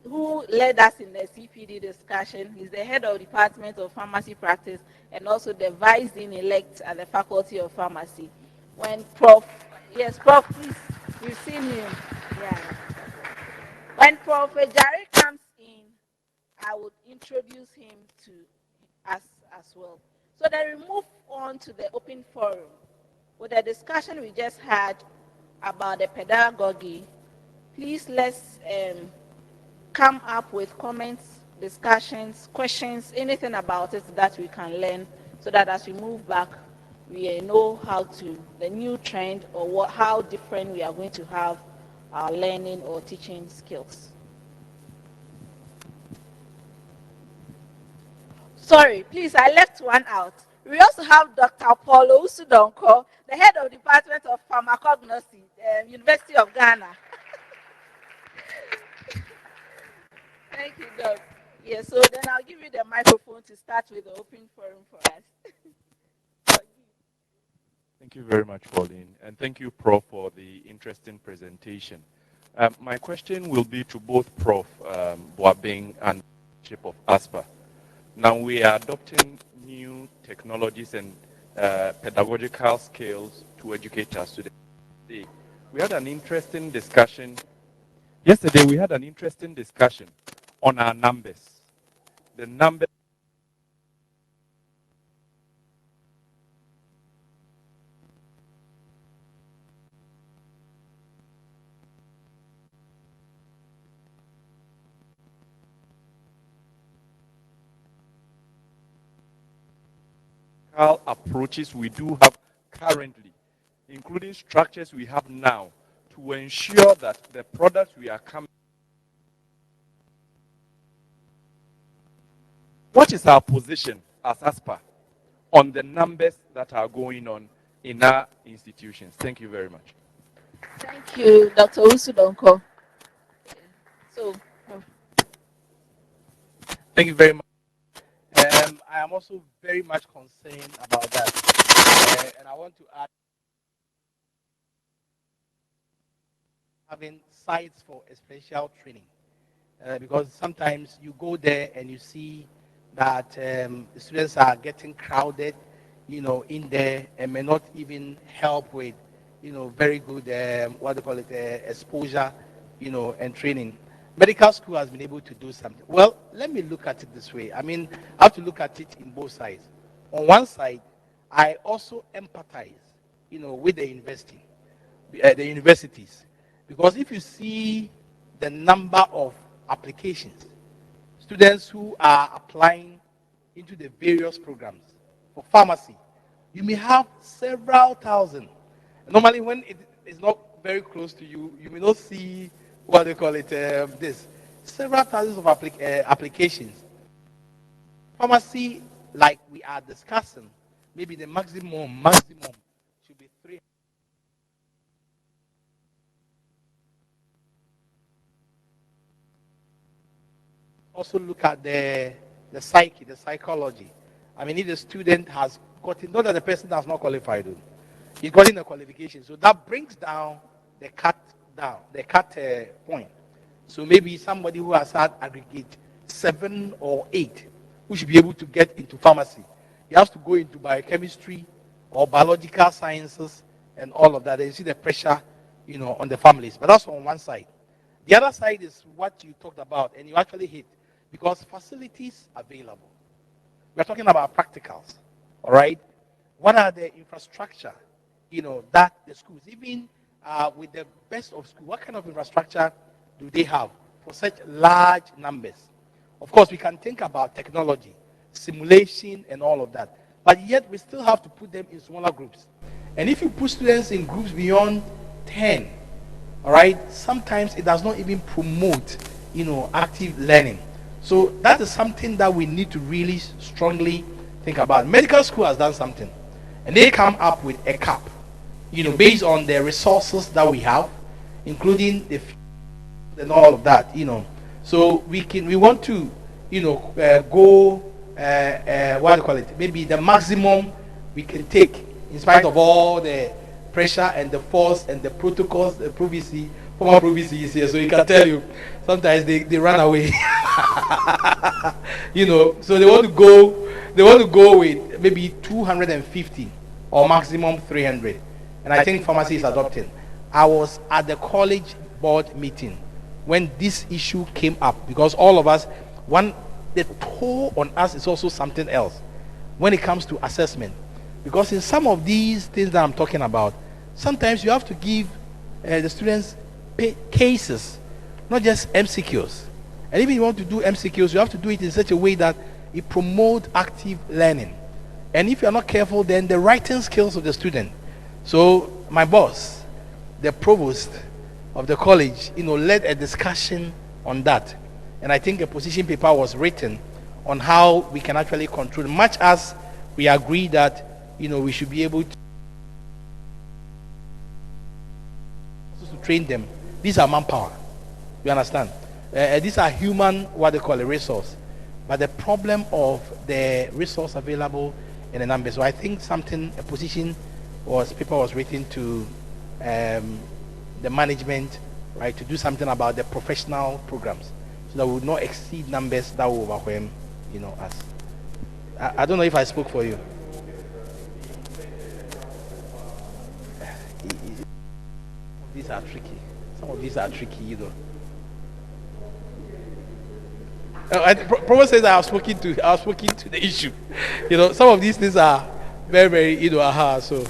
who led us in the CPD discussion. He's the head of Department of Pharmacy Practice and also the Vice Dean elect at the Faculty of Pharmacy. When Prof. Yes, Prof. Please, we've seen him. Yeah. When Prof. Jari comes in, I would introduce him to us as well. So then we move on to the open forum. With the discussion we just had about the pedagogy, please let's come up with comments, discussions, questions, anything about it that we can learn, so that as we move back, we know how to, the new trend or how different we are going to have our learning or teaching skills. Sorry, please, I left one out. We also have Dr. Paulo Usudonko, the head of Department of Pharmacognosy, University of Ghana. Thank you, Doc. Yeah, so then I'll give you the microphone to start with the open forum for us. Thank you very much, Pauline, and thank you, Prof, for the interesting presentation. My question will be to both Prof. Boabeng and Chief of Aspra. Now we are adopting new technologies and pedagogical skills to educate our students. We had an interesting discussion. Yesterday we had an interesting discussion on our numbers. The numbers pedagogical approaches we do have currently, including structures we have now, to ensure that the products we are coming. What is our position as Aspra on the numbers that are going on in our institutions? Thank you very much. Thank you, Dr. Usudonko. So, Thank you very much. I am also very much concerned about that. And I want to add having sites for a special training. Because sometimes you go there and you see that the students are getting crowded, in there and may not even help with, very good, what they call it, exposure, and training. Medical school has been able to do something. Well, let me look at it this way. I mean, I have to look at it in both sides. On one side, I also empathize, with the universities, because if you see the number of applications, students who are applying into the various programs for pharmacy, you may have several thousand. Normally, when it is not very close to you, you may not see what they call it, this. Several thousands of applications. Pharmacy, like we are discussing, maybe the maximum should be 300. Also look at the psyche, the psychology. I mean, if the student has gotten, not that the person has not qualified, though, he's gotten a qualification. So that brings down the cut point. So maybe somebody who has had aggregate 7 or 8, who should be able to get into pharmacy. He has to go into biochemistry or biological sciences and all of that. And you see the pressure, on the families. But that's on one side. The other side is what you talked about, and you actually hit, because facilities available. We're talking about practicals, all right? What are the infrastructure, that the schools, even with the best of school, what kind of infrastructure do they have for such large numbers? Of course, we can think about technology, simulation, and all of that. But yet, we still have to put them in smaller groups. And if you put students in groups beyond 10, all right, sometimes it does not even promote, active learning. So that is something that we need to really strongly think about. Medical school has done something, and they come up with a cap, based on the resources that we have, including the and all of that, So we want to, go, what do you call it? Maybe the maximum we can take, in spite of all the pressure and the force and the protocols, the privacy, former privacy is here, so he can tell you sometimes they run away. So they want to go with maybe 250 or maximum 300. And I think pharmacy is adopting. I was at the college board meeting when this issue came up, because all of us, the toll on us is also something else when it comes to assessment. Because in some of these things that I'm talking about, sometimes you have to give the students cases, not just MCQs. And if you want to do MCQs, you have to do it in such a way that it promotes active learning. And if you're not careful, then the writing skills of the student. So my boss, the provost of the college, led a discussion on that. And I think a position paper was written on how we can actually control, much as we agree that, we should be able to train them. These are manpower. You understand? These are human, what they call a resource. But the problem of the resource available in the numbers. So I think a position paper was written to the management, right, to do something about the professional programs, so that we would not exceed numbers that will overwhelm, us. I don't know if I spoke for you. These are tricky. Some of these are tricky, Provost says I have spoken to the issue. Some of these things are very, very, so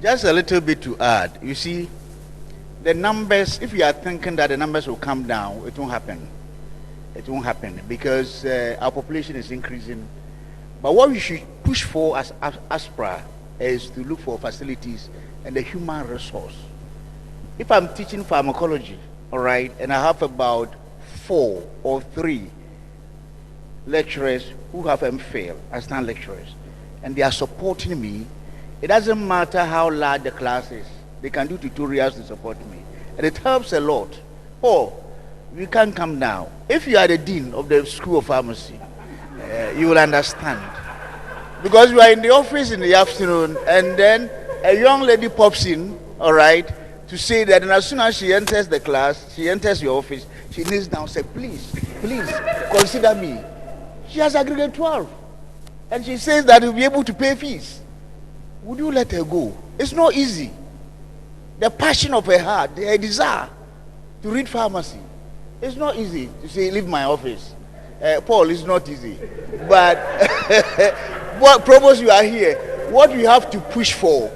Just a little bit to add. You see, the numbers, if you are thinking that the numbers will come down, it won't happen. It won't happen because our population is increasing. But what we should push for as Aspra is to look for facilities and the human resource. If I'm teaching pharmacology, all right, and I have about 4 or 3 lecturers who have MPhil, assistant lecturers, and they are supporting me, it doesn't matter how large the class is. They can do tutorials to support me. And it helps a lot. Oh, you can come now. If you are the dean of the School of Pharmacy, you will understand. Because you are in the office in the afternoon, and then a young lady pops in, all right, to say that, and as soon as she enters the class, she enters your office, she kneels down and says, please, please, consider me. She has a grade 12. And she says that you'll be able to pay fees. Would you let her go? It's not easy. The passion of her heart, her desire to read pharmacy. It's not easy to say, leave my office. Paul, it's not easy. But, what Provost, you are here. What we have to push for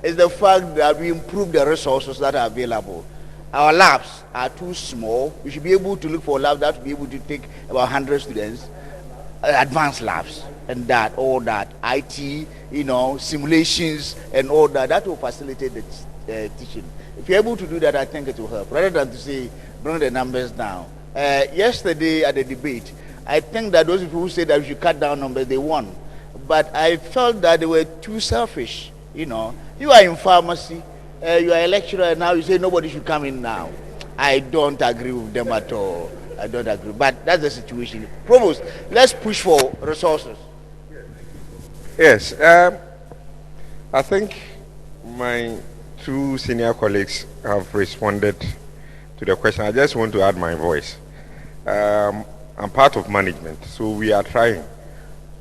is the fact that we improve the resources that are available. Our labs are too small. We should be able to look for labs that will be able to take about 100 students, advanced labs, and that, all that, IT, simulations, and all that. That will facilitate the teaching. If you're able to do that, I think it will help. Rather than to say, bring the numbers down. Yesterday at the debate, I think that those people who said that we should cut down numbers, they won. But I felt that they were too selfish. You are in pharmacy, you are a lecturer, and now you say nobody should come in now. I don't agree with them at all. I don't agree. But that's the situation. Provost, let's push for resources. Yes. I think my 2 senior colleagues have responded to the question. I just want to add my voice. I'm part of management, so we are trying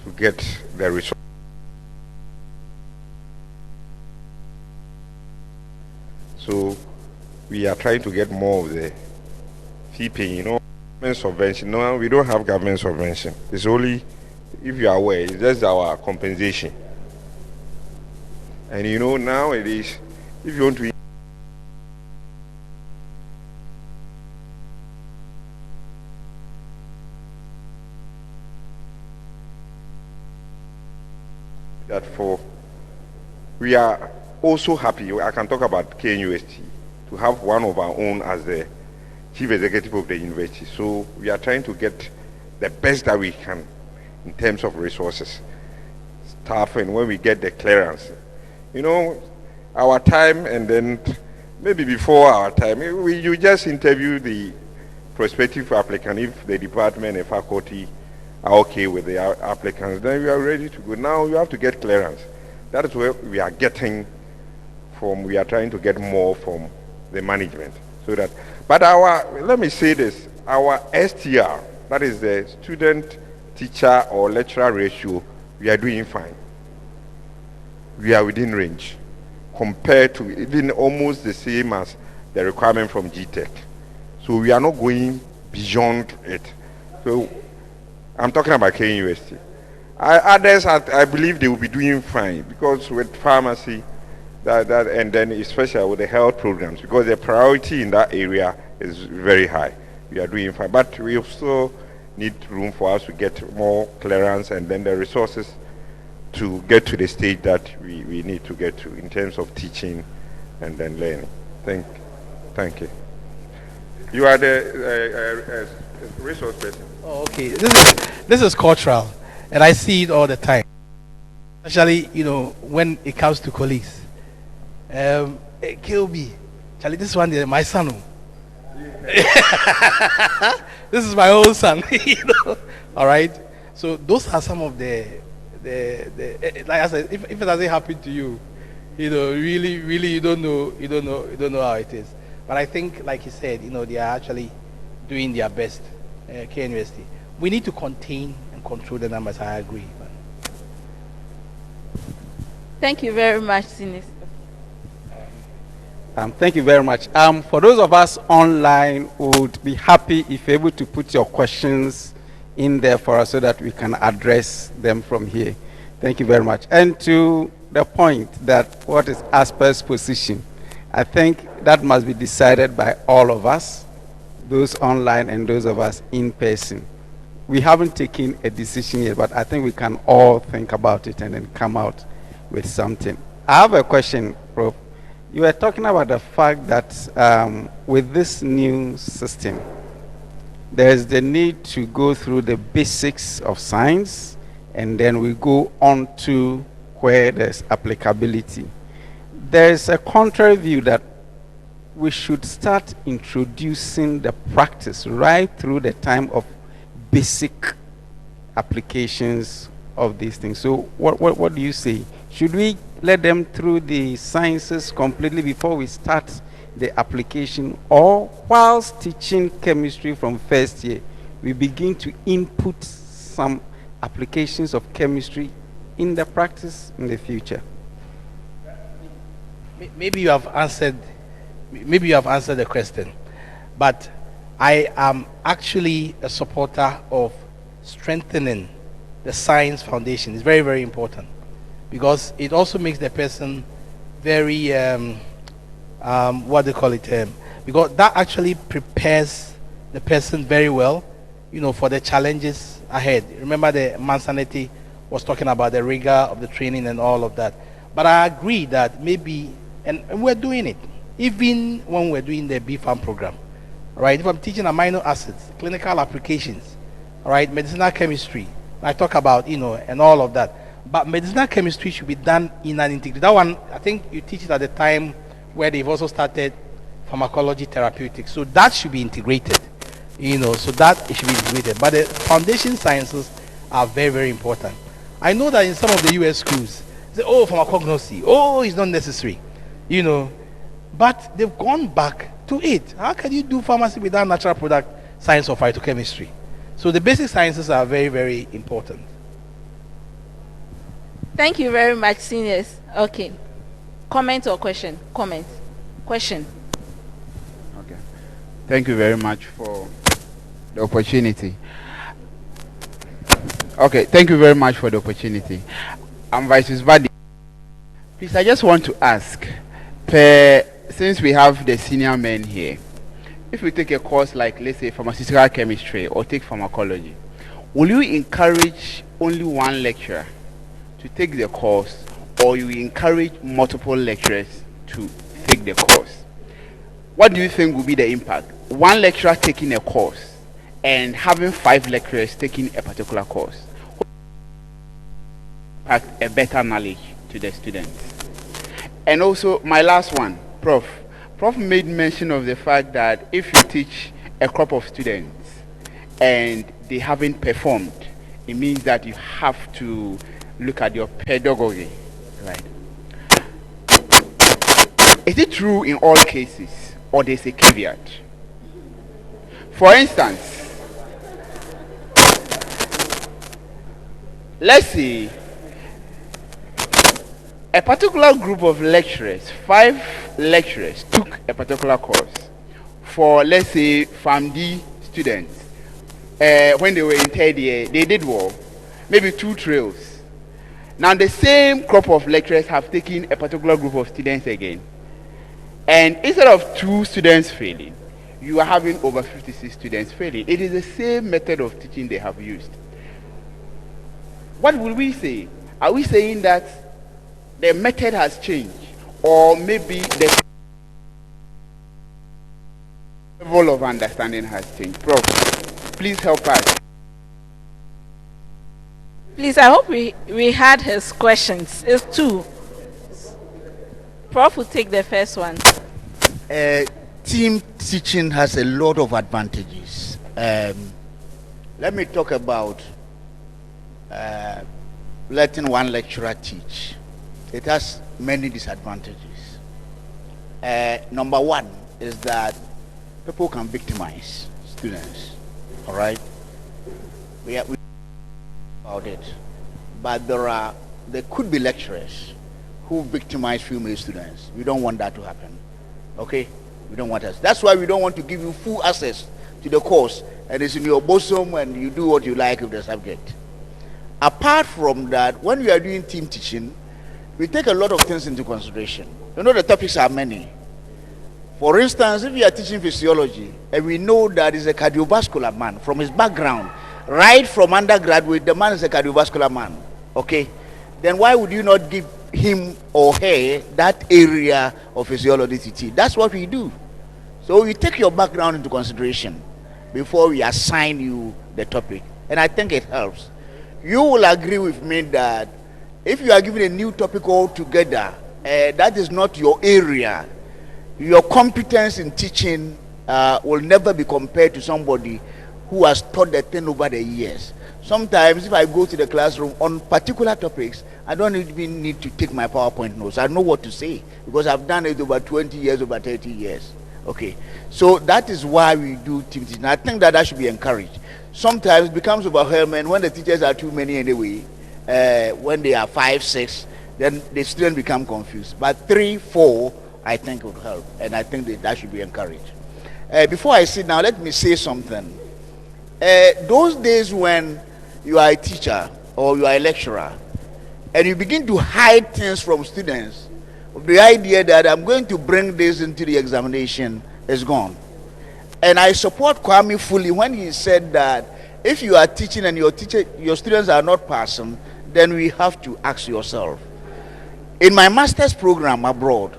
to get the resources. So we are trying to get more of the fee paying, government subvention. No, we don't have government subvention. It's only, if you are aware, it's just our compensation. And nowadays, if you want to that we are also happy, I can talk about KNUST, to have one of our own as the chief executive of the university. So we are trying to get the best that we can in terms of resources, staff, and when we get the clearance. Our time, and then maybe before our time, you just interview the prospective applicant. If the department and faculty are okay with the applicants, then we are ready to go. Now you have to get clearance. That is where we are getting from. We are trying to get more from the management. But let me say this, our STR, that is the student teacher or lecturer ratio, we are doing fine. We are within range compared to even almost the same as the requirement from GTech. So we are not going beyond it. So I'm talking about KNUST. Others, I believe they will be doing fine, because with pharmacy, and then especially with the health programs, because the priority in that area is very high. We are doing fine, but we also need room for us to get more clearance and then the resources to get to the stage that we need to get to in terms of teaching and then learning. Thank you. You are the resource person. Oh, okay. This is cultural, and I see it all the time. Especially, when it comes to colleagues. KOB, Charlie, this one is my son. This is my own son. All right. So those are some of the like I said, if it doesn't happen to you, really you don't know how it is. But I think, like you said, they are actually doing their best. KNUST. We need to contain and control the numbers. I agree. Thank you very much, Sinis. Thank you very much. For those of us online, would be happy if you're able to put your questions in there for us so that we can address them from here. Thank you very much. And to the point that what is Aspra's position, I think that must be decided by all of us those online and those of us in person. We haven't taken a decision yet, but I think we can all think about it and then come out with something. I have a question, Prof. You were talking about the fact that with this new system, there's the need to go through the basics of science, and then we go on to where there's applicability. There's a contrary view that we should start introducing the practice right through the time of basic applications of these things. So what do you say? Should we let them through the sciences completely before we start the application, or whilst teaching chemistry from first year, we begin to input some applications of chemistry in the practice in the future? Maybe you have answered the question, but I am actually a supporter of strengthening the science foundation. It's very, very important, because it also makes the person very what they call it, because that actually prepares the person very well, for the challenges ahead. Remember, the Mansanity was talking about the rigor of the training and all of that. But I agree that maybe, and we're doing it, even when we're doing the BFAM program, right? If I'm teaching amino acids, clinical applications, all right, medicinal chemistry, I talk about, and all of that. But medicinal chemistry should be done in an integrated. That one, I think you teach it at the time where they've also started pharmacology therapeutics. So that should be integrated, so that it should be integrated. But the foundation sciences are very, very important. I know that in some of the US schools, they say, oh, pharmacognosy, oh, it's not necessary, but they've gone back to it. How can you do pharmacy without natural product science or phytochemistry? So the basic sciences are very, very important. Thank you very much, seniors. Okay. Comment or question? Comment. Question. Okay. Thank you very much for the opportunity. Okay, thank you very much for the opportunity. I'm Vice Badi. Please, I just want to ask, since we have the senior men here, if we take a course like, let's say, pharmaceutical chemistry or take pharmacology, will you encourage only one lecturer to take the course, or you encourage multiple lecturers to take the course? What do you think will be the impact? One lecturer taking a course and having 5 lecturers taking a particular course. Impact a better knowledge to the students. And also, my last one, Prof made mention of the fact that if you teach a crop of students and they haven't performed, it means that you have to look at your pedagogy, right? Is it true in all cases, or there's a caveat? For instance, let's say a particular group of lecturers, 5 lecturers, took a particular course for, let's say, FAMD students. When they were in 3rd year, they did well, maybe 2 trails. Now the same crop of lecturers have taken a particular group of students again. And instead of 2 students failing, you are having over 56 students failing. It is the same method of teaching they have used. What will we say? Are we saying that the method has changed, or maybe the level of understanding has changed? Prof, please help us. Please, I hope we had his questions. It's 2. Prof will take the first one. Team teaching has a lot of advantages. Let me talk about letting one lecturer teach. It has many disadvantages. Number 1 is that people can victimize students. All right, we about it, but there could be lecturers who victimize female students. We don't want that to happen. Okay, we don't want us. That's why we don't want to give you full access to the course, and it's in your bosom, and you do what you like with the subject. Apart from that, when we are doing team teaching, we take a lot of things into consideration. The topics are many. For instance, if you are teaching physiology, and we know that he's a cardiovascular man from his background, right from undergraduate, the man is a cardiovascular man, okay? Then why would you not give him or her that area of physiology to teach? That's what we do. So we take your background into consideration before we assign you the topic, and I think it helps. You will agree with me that if you are given a new topic altogether, that is not your area, your competence in teaching will never be compared to somebody who has taught the thing over the years. Sometimes if I go to the classroom on particular topics, I don't even need to take my PowerPoint notes. I know what to say because I've done it over 20 years, over 30 years. Okay, so that is why we do team teaching. I think that should be encouraged. Sometimes it becomes overwhelming when the teachers are too many anyway. When they are 5, 6, then the students become confused. But 3, 4, I think would help, and I think that should be encouraged. Before I sit down, let me say something. Those days when you are a teacher or you are a lecturer, and you begin to hide things from students, the idea that I'm going to bring this into the examination is gone. And I support Kwame fully when he said that if you are teaching and your students are not passing, then we have to ask yourself. In my master's program abroad,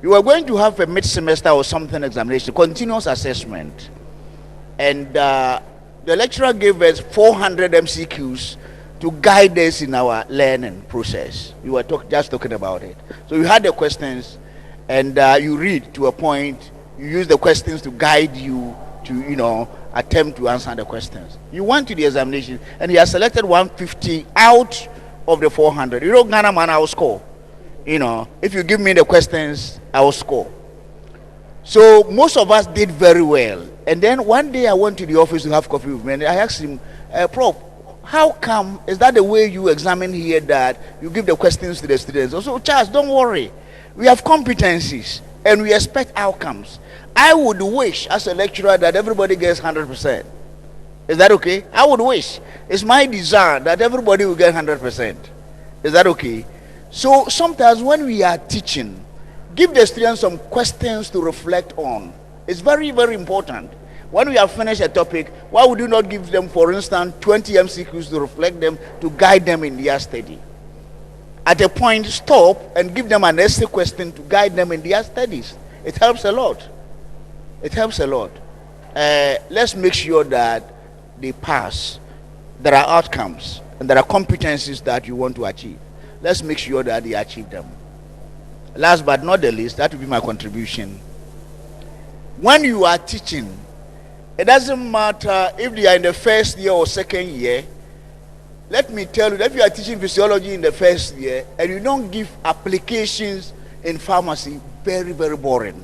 you are going to have a mid-semester or something examination, continuous assessment. And the lecturer gave us 400 MCQs to guide us in our learning process. You were just talking about it. So you had the questions, and you read to a point. You use the questions to guide you to, attempt to answer the questions. You went to the examination, and he has selected 150 out of the 400. Ghana man, I will score. If you give me the questions, I will score. So most of us did very well. And then one day I went to the office to have coffee with him, and I asked him, Prof, how come, is that the way you examine here, that you give the questions to the students? Also, Charles, don't worry. We have competencies, and we expect outcomes. I would wish, as a lecturer, that everybody gets 100%. Is that okay? I would wish. It's my desire that everybody will get 100%. Is that okay? So sometimes when we are teaching, give the students some questions to reflect on. It's very, very important. When we have finished a topic, why would you not give them, for instance, 20 MCQs to reflect them, to guide them in their study? At a point, stop and give them an essay question to guide them in their studies. It helps a lot. It helps a lot. Let's make sure that they pass. There are outcomes and there are competencies that you want to achieve. Let's make sure that they achieve them. Last but not the least, that will be my contribution. When you are teaching, it doesn't matter if they are in the first year or second year. Let me tell you that if you are teaching physiology in the first year and you don't give applications in pharmacy, very, very boring.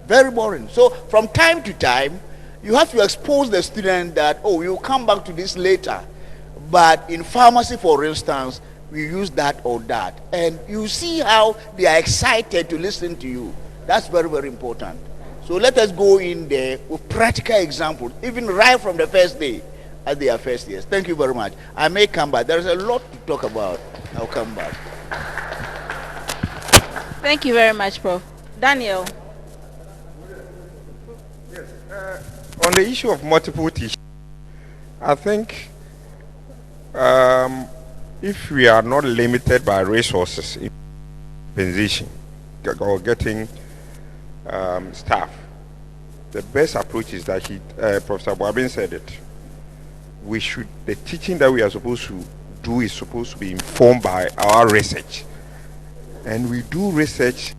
Very boring. So from time to time, you have to expose the student that, you'll come back to this later. But in pharmacy, for instance, we use that or that. And you see how they are excited to listen to you. That's very, very important. So let us go in there with practical examples, even right from the first day as they are first years. Thank you very much. I may come back. There is a lot to talk about. I'll come back. Thank you very much, Prof. Daniel. Yes. On the issue of multiple teaching, I think if we are not limited by resources in position or getting staff, the best approach is that Professor Boabin said it. The teaching that we are supposed to do is supposed to be informed by our research. And we do research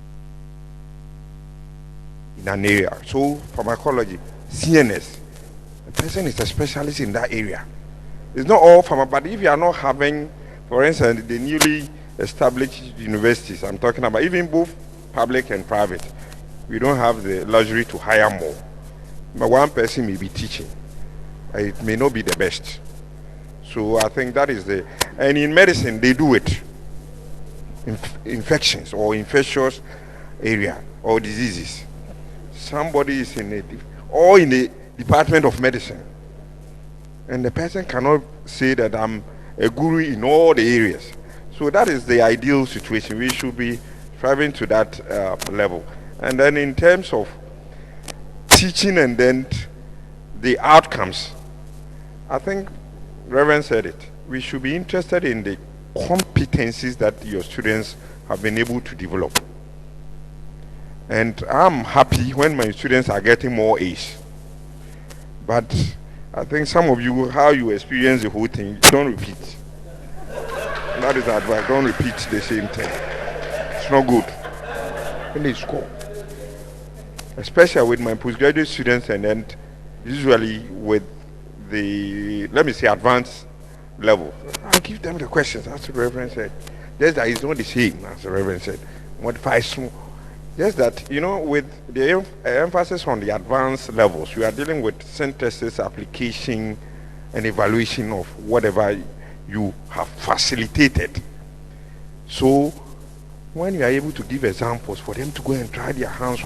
in an area. So pharmacology, CNS, the person is a specialist in that area. It's not all pharma, but if you are not having, for instance, the newly established universities, I'm talking about even both public and private, we don't have the luxury to hire more. But one person may be teaching. It may not be the best. So I think that is and in medicine, they do it. Infections or infectious area or diseases. Somebody is in the department of medicine. And the person cannot say that I'm a guru in all the areas. So that is the ideal situation. We should be striving to that level. And then in terms of teaching and then the outcomes, I think Reverend said it. We should be interested in the competencies that your students have been able to develop. And I'm happy when my students are getting more A's. But I think some of you, how you experience the whole thing, don't repeat. That is advice. Don't repeat the same thing. It's not good. When they score, especially with my postgraduate students, and then usually with the, let me say, advanced level, I give them the questions, as the Reverend said. Just that it's not the same, as the Reverend said. Modify small. Just that, you know, with the emphasis on the advanced levels, you are dealing with synthesis, application, and evaluation of whatever you have facilitated. So, when you are able to give examples for them to go and try their hands,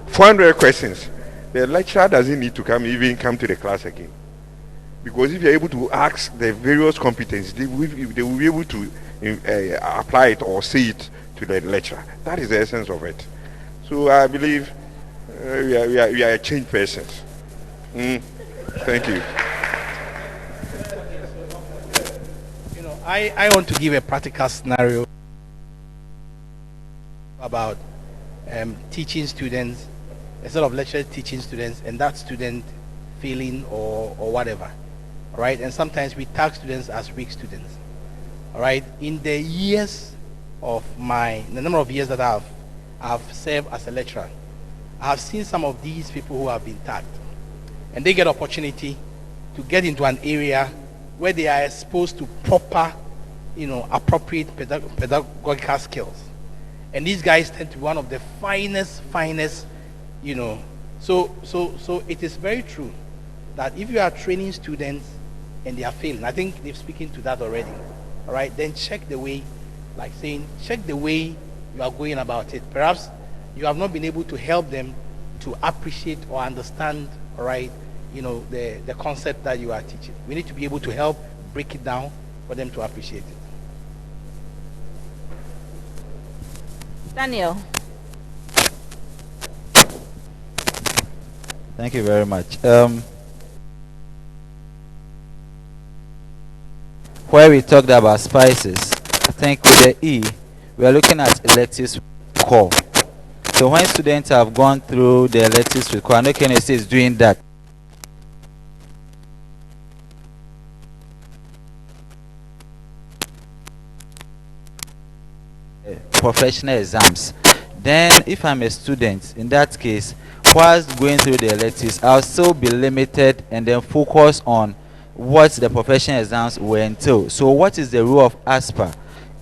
400 questions, the lecturer doesn't need to even come to the class again. Because if you're able to ask the various competencies, they will be able to apply it or say it to the lecturer. That is the essence of it. So I believe we are change persons. Thank you. You know, I want to give a practical scenario about teaching students, instead of lecturers teaching students, and that student failing or whatever. All right, and sometimes we tag students as weak students. All right, in the number of years that I've served as a lecturer, I have seen some of these people who have been tagged, and they get opportunity to get into an area where they are exposed to proper, appropriate pedagogical skills, and these guys tend to be one of the finest. So it is very true that if you are training students and they are failing, I think they're speaking to that already. All right, then check the way you are going about it. Perhaps you have not been able to help them to appreciate or understand, all right, the concept that you are teaching. We need to be able to help break it down for them to appreciate it. Daniel. Thank you very much. Where we talked about spices, I think with the E, we are looking at electives with core. So when students have gone through the electives with core, I know KNUST is doing that. Professional exams. Then if I'm a student, in that case, whilst going through the electives, I'll still be limited and then focus on what the professional exams will entail. So what is the role of Aspra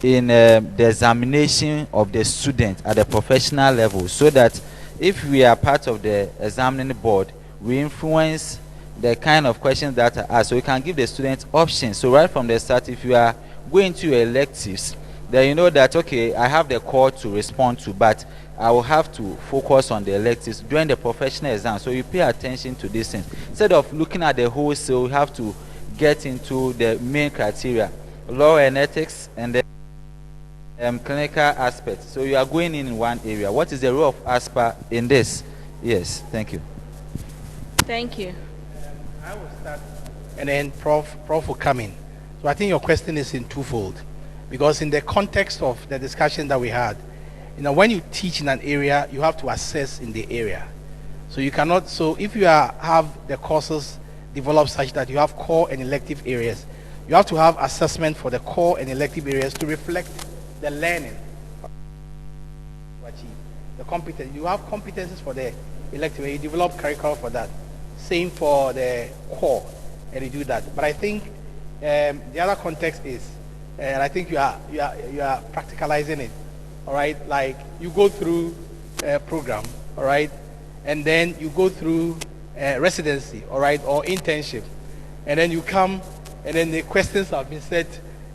in the examination of the student at the professional level, so that if we are part of the examining board, we influence the kind of questions that are asked, so we can give the students options. So right from the start, if you are going to your electives, then you know that, okay, I have the core to respond to, but I will have to focus on the electives during the professional exam. So you pay attention to these things. Instead of looking at the whole, so you have to get into the main criteria, law and ethics, and then clinical aspects. So you are going in one area. What is the role of ASPA in this? Yes, thank you. Thank you. I will start, and then Prof will come in. So I think your question is in twofold, because in the context of the discussion that we had, when you teach in an area, you have to assess in the area. So you cannot, so if you have the courses developed such that you have core and elective areas, you have to have assessment for the core and elective areas to reflect the learning to achieve the competence. You have competences for the elective, you develop curriculum for that. Same for the core, and you do that. But I think the other context is, and I think you are practicalizing it. All right, like you go through a program, all right, and then you go through residency, all right, or internship, and then you come, and then the questions have been set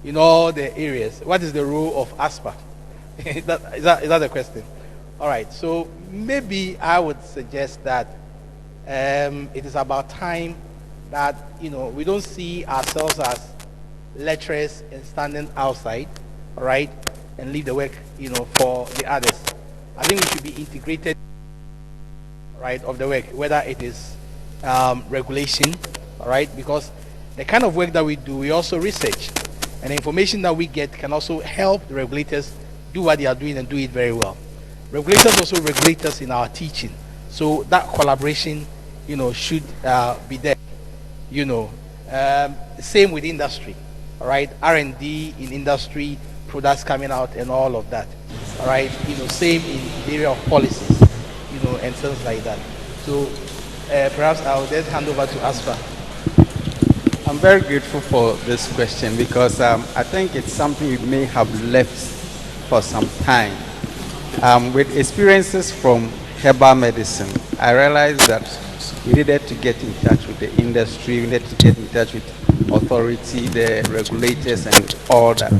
in all the areas. What is the role of ASPA? is that the question? All right, so maybe I would suggest that it is about time that we don't see ourselves as lecturers and standing outside, all right, and leave the work, for the others. I think we should be integrated, right, of the work, whether it is regulation, all right, because the kind of work that we do, we also research, and the information that we get can also help the regulators do what they are doing and do it very well. Regulators also regulate us in our teaching, so that collaboration, should be there. Same with industry, all right, R&D in industry, products coming out and all of that, all right, same in the area of policies, and things like that. So perhaps I'll just hand over to Aspra. I'm very grateful for this question because I think it's something we may have left for some time. With experiences from herbal medicine, I realized that we needed to get in touch with the industry, we needed to get in touch with authority, the regulators, and all that.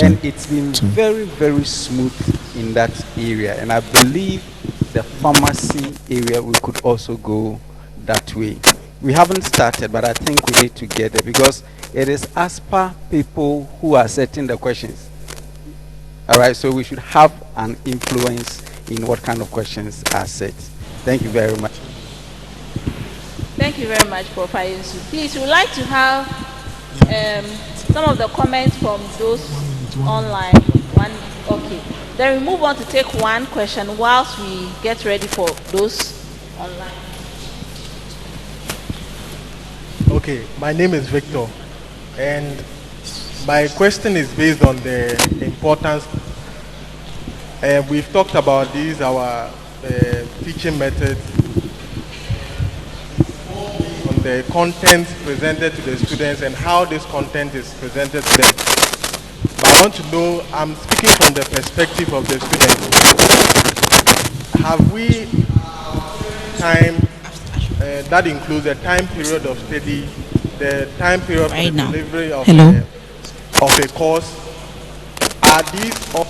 And it's been very, very smooth in that area. And I believe the pharmacy area, we could also go that way. We haven't started, but I think we need to get there because it is Aspra people who are setting the questions. All right, so we should have an influence in what kind of questions are set. Thank you very much. Thank you very much, Prof. Ayensu. Please, we would like to have some of the comments from those online. Okay. Then we move on to take one question whilst we get ready for those online. Okay, my name is Victor, and my question is based on the importance. We've talked about these, our teaching methods, on the content presented to the students and how this content is presented to them. But I want to know, I'm speaking from the perspective of the students. Have we time that includes the time period of study, the time period for the delivery of a course? Are these all?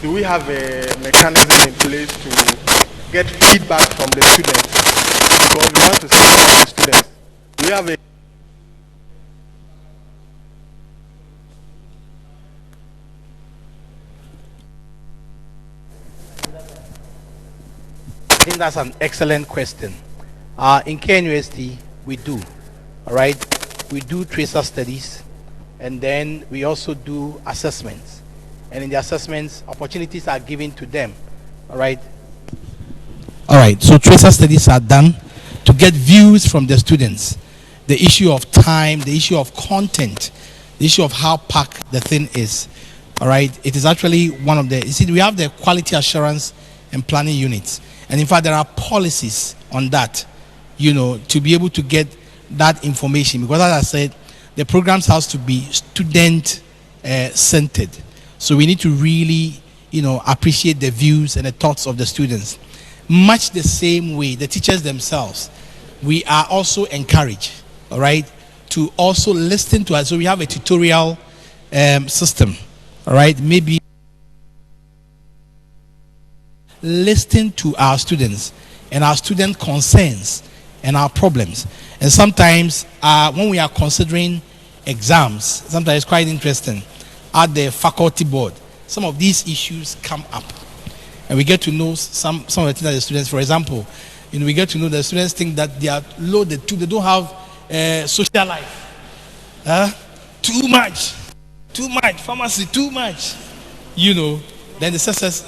Do we have a mechanism in place to get feedback from the students? Because we want to see from the students. Do we have a I think that's an excellent question. In KNUST, we do, all right? We do tracer studies, and then we also do assessments. And in the assessments, opportunities are given to them, all right? All right, so tracer studies are done to get views from the students. The issue of time, the issue of content, the issue of how packed the thing is, all right? It is actually one of the, you see, we have the quality assurance and planning units. And in fact, there are policies on that, to be able to get that information. Because as I said, the programs has to be student-centered. So we need to really, appreciate the views and the thoughts of the students. Much the same way, the teachers themselves, we are also encouraged, all right, to also listen to us. So we have a tutorial system, all right, maybe listen to our students and our student concerns and our problems. And sometimes when we are considering exams, sometimes it's quite interesting. At the faculty board, some of these issues come up. And we get to know some of the things that the students, for example, we get to know the students think that they are loaded too. They don't have social life. Too much, pharmacy, too much. Then the success.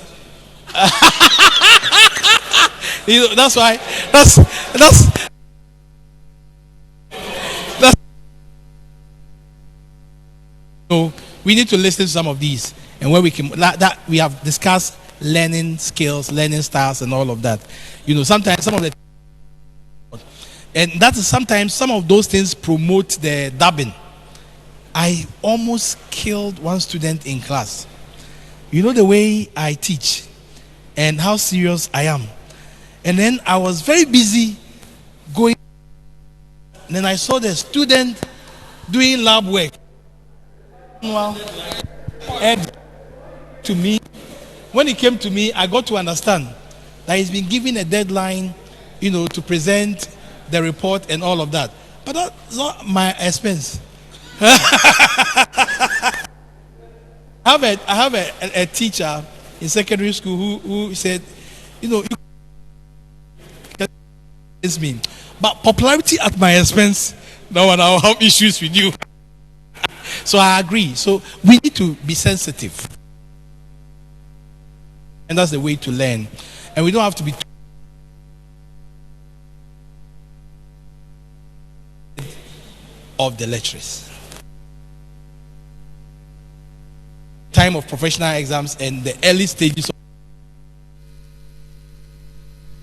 That's why. That's. So we need to listen to some of these, and where we can that we have discussed learning skills, learning styles, and all of that. Sometimes some of the, and that is sometimes some of those things promote the dabbing. I almost killed one student in class. The way I teach and how serious I am. And then I was very busy going. And then I saw the student doing lab work. Well, to me, when he came to me, I got to understand that he's been given a deadline, to present the report and all of that. But that's not my expense. I have a teacher in secondary school who said, you know, it's me. But popularity at my expense, no one I'll have issues with you. So I agree. So we need to be sensitive. And that's the way to learn. And we don't have to be of the lecturers. Time of professional exams and the early stages of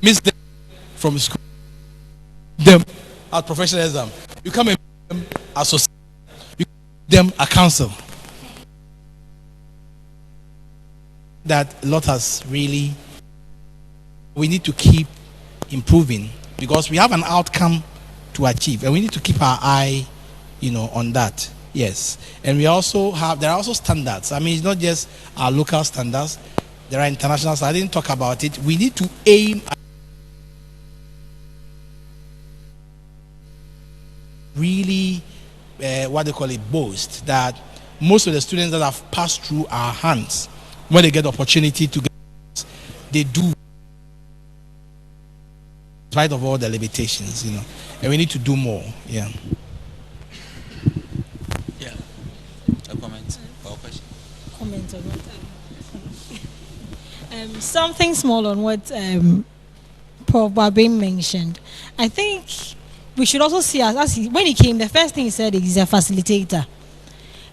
miss them from school. Them at professional exam. You come and them as society. You them a council. That a lot has really, we need to keep improving because we have an outcome to achieve and we need to keep our eye, you know, on that. Yes. And we also have, there are also standards. I mean, it's not just our local standards. There are international standards. I didn't talk about it. We need to aim at really, what they call it, boast that most of the students that have passed through our hands, when they get the opportunity to get, they do, in spite of all the limitations, you know. And we need to do more. Yeah. Yeah. A comment or question? Comment on what? Something small on what Prof. Babin mentioned. I think we should also see when he came, the first thing he said is he's a facilitator.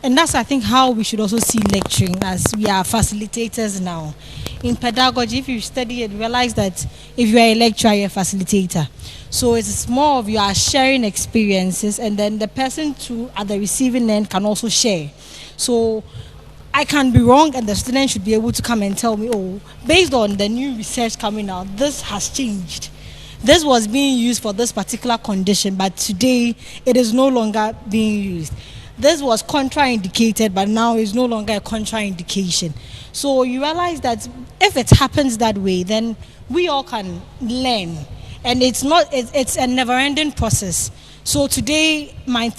And that's, I think, how we should also see lecturing, as we are facilitators now. In pedagogy, if you study it, realize that if you are a lecturer, you're a facilitator. So it's more of you are sharing experiences, and then the person at the receiving end can also share. So I can be wrong, and the student should be able to come and tell me, oh, based on the new research coming out, this has changed. This was being used for this particular condition, but today it is no longer being used. This was contraindicated, but now it's no longer a contraindication. So you realize that if it happens that way, then we all can learn. And it's a never-ending process. So today, my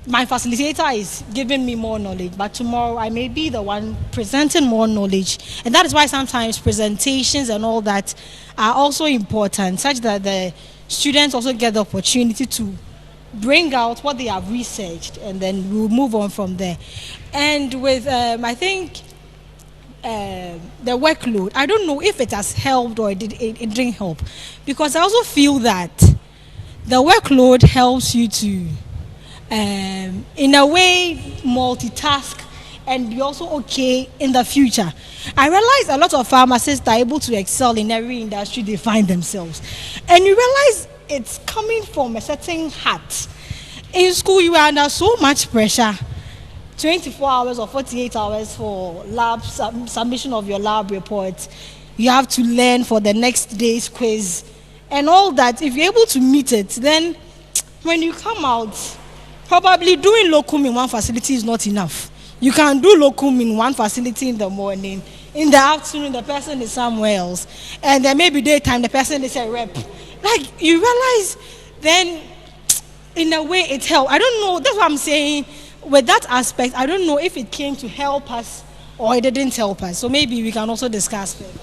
facilitator is giving me more knowledge, but tomorrow I may be the one presenting more knowledge. And that is why sometimes presentations and all that are also important, such that the students also get the opportunity to bring out what they have researched, and then we'll move on from there. And with, I think, the workload, I don't know if it has helped or it didn't help, because I also feel that the workload helps you to, in a way, multitask and be also okay in the future. I realize a lot of pharmacists are able to excel in every industry they find themselves. And you realize it's coming from a certain heart. In school, you are under so much pressure. 24 hours or 48 hours for lab submission of your lab report. You have to learn for the next day's quiz and all that. If you're able to meet it, then when you come out, probably doing locum in one facility is not enough. You can do locum in one facility in the morning. In the afternoon, the person is somewhere else. And then maybe daytime, the person is a rep. Like, you realize then, in a way, it helped. I don't know. That's what I'm saying. With that aspect, I don't know if it came to help us or it didn't help us. So maybe we can also discuss further.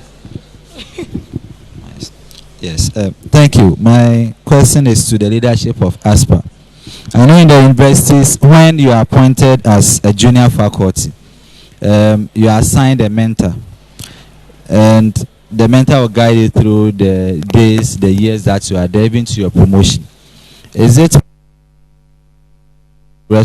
Yes, thank you. My question is to the leadership of Aspra. I know in the universities, when you are appointed as a junior faculty, you are assigned a mentor. And the mentor will guide you through the days, the years that you are there, even to your promotion. Is it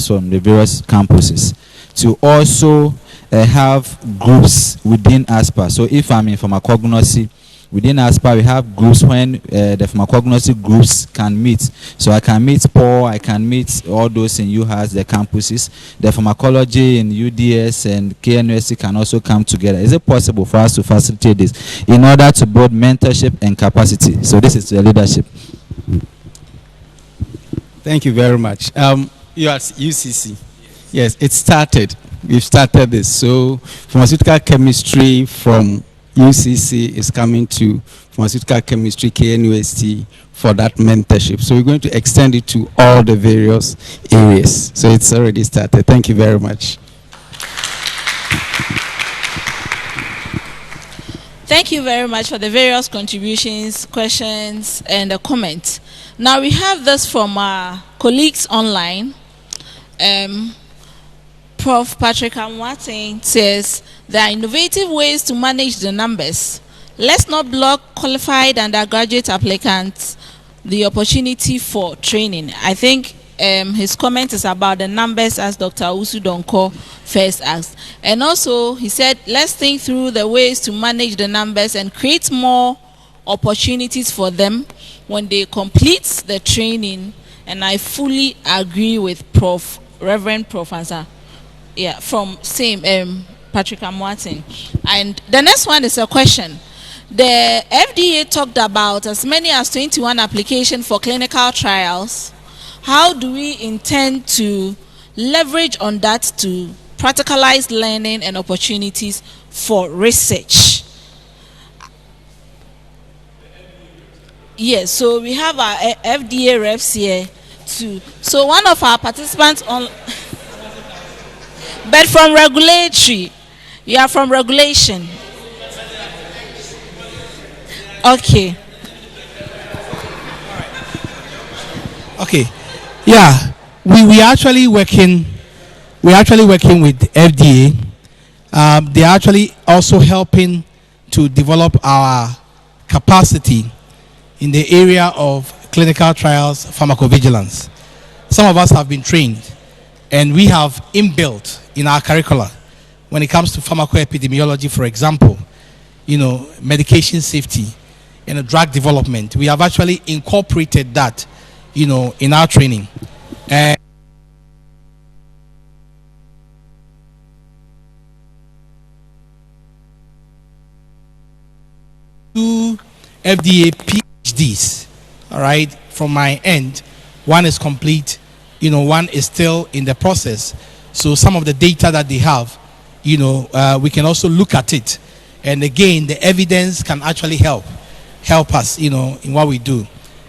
from the various campuses to also have groups within Aspra? So if I'm in pharmacognosy, within Aspra we have groups when the pharmacognosy groups can meet. So I can meet Paul, I can meet all those in UHAS, the campuses. The pharmacology in UDS and KNUSC can also come together. Is it possible for us to facilitate this in order to build mentorship and capacity? So this is the leadership. Thank you very much. You are UCC. Yes, it started. We've started this. So pharmaceutical chemistry from UCC is coming to Pharmaceutical Chemistry KNUST for that mentorship. So we're going to extend it to all the various areas. So it's already started. Thank you very much. Thank you very much for the various contributions, questions, and comments. Now we have this from our colleagues online. Prof. Patrick Amwatin says, there are innovative ways to manage the numbers. Let's not block qualified undergraduate applicants the opportunity for training. I think his comment is about the numbers, as Dr. Usu Donko first asked. And also, he said, let's think through the ways to manage the numbers and create more opportunities for them when they complete the training. And I fully agree with Reverend Prof. Ansah. Yeah, from same Patrick Amwatin. And the next one is a question. The FDA talked about as many as 21 applications for clinical trials. How do we intend to leverage on that to practicalize learning and opportunities for research? Yes, so we have our FDA reps here too. So one of our participants on, but from regulatory, you are from regulation. Okay. Okay. Yeah, we are actually working. We're actually working with FDA. They are actually also helping to develop our capacity in the area of clinical trials pharmacovigilance. Some of us have been trained, and we have inbuilt in our curricula when it comes to pharmacoepidemiology, for example, medication safety and drug development. We have actually incorporated that, in our training. And two FDA PhDs, all right, from my end. One is complete, one is still in the process. So some of the data that they have, we can also look at it. And again, the evidence can actually help us, in what we do.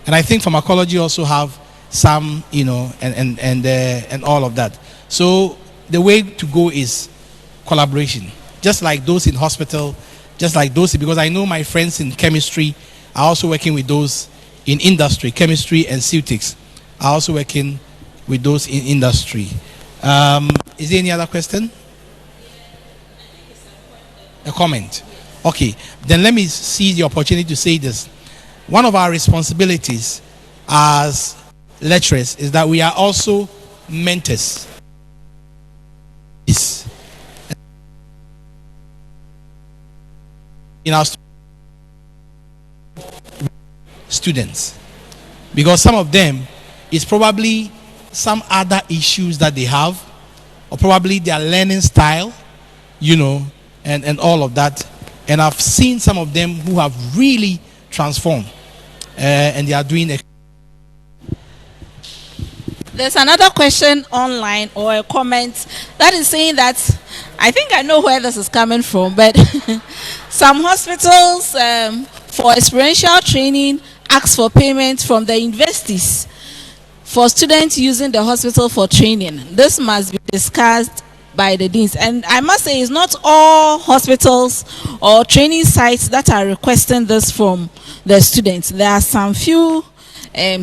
And I think pharmacology also have some, and all of that. So the way to go is collaboration. Just like those in hospital, just like those, because I know my friends in chemistry are also working with those in industry, chemistry and ceutics are also working with those in industry. Is there any other question? A comment? Okay, then let me seize the opportunity to say this. One of our responsibilities as lecturers is that we are also mentors. In our students, because some of them is probably some other issues that they have, or probably their learning style, and all of that. And I've seen some of them who have really transformed, and they are doing it. There's another question online or a comment that is saying that I think I know where this is coming from, but some hospitals for experiential training ask for payment from the universities for students using the hospital for training. This must be discussed by the deans. And I must say, it's not all hospitals or training sites that are requesting this from the students. There are some few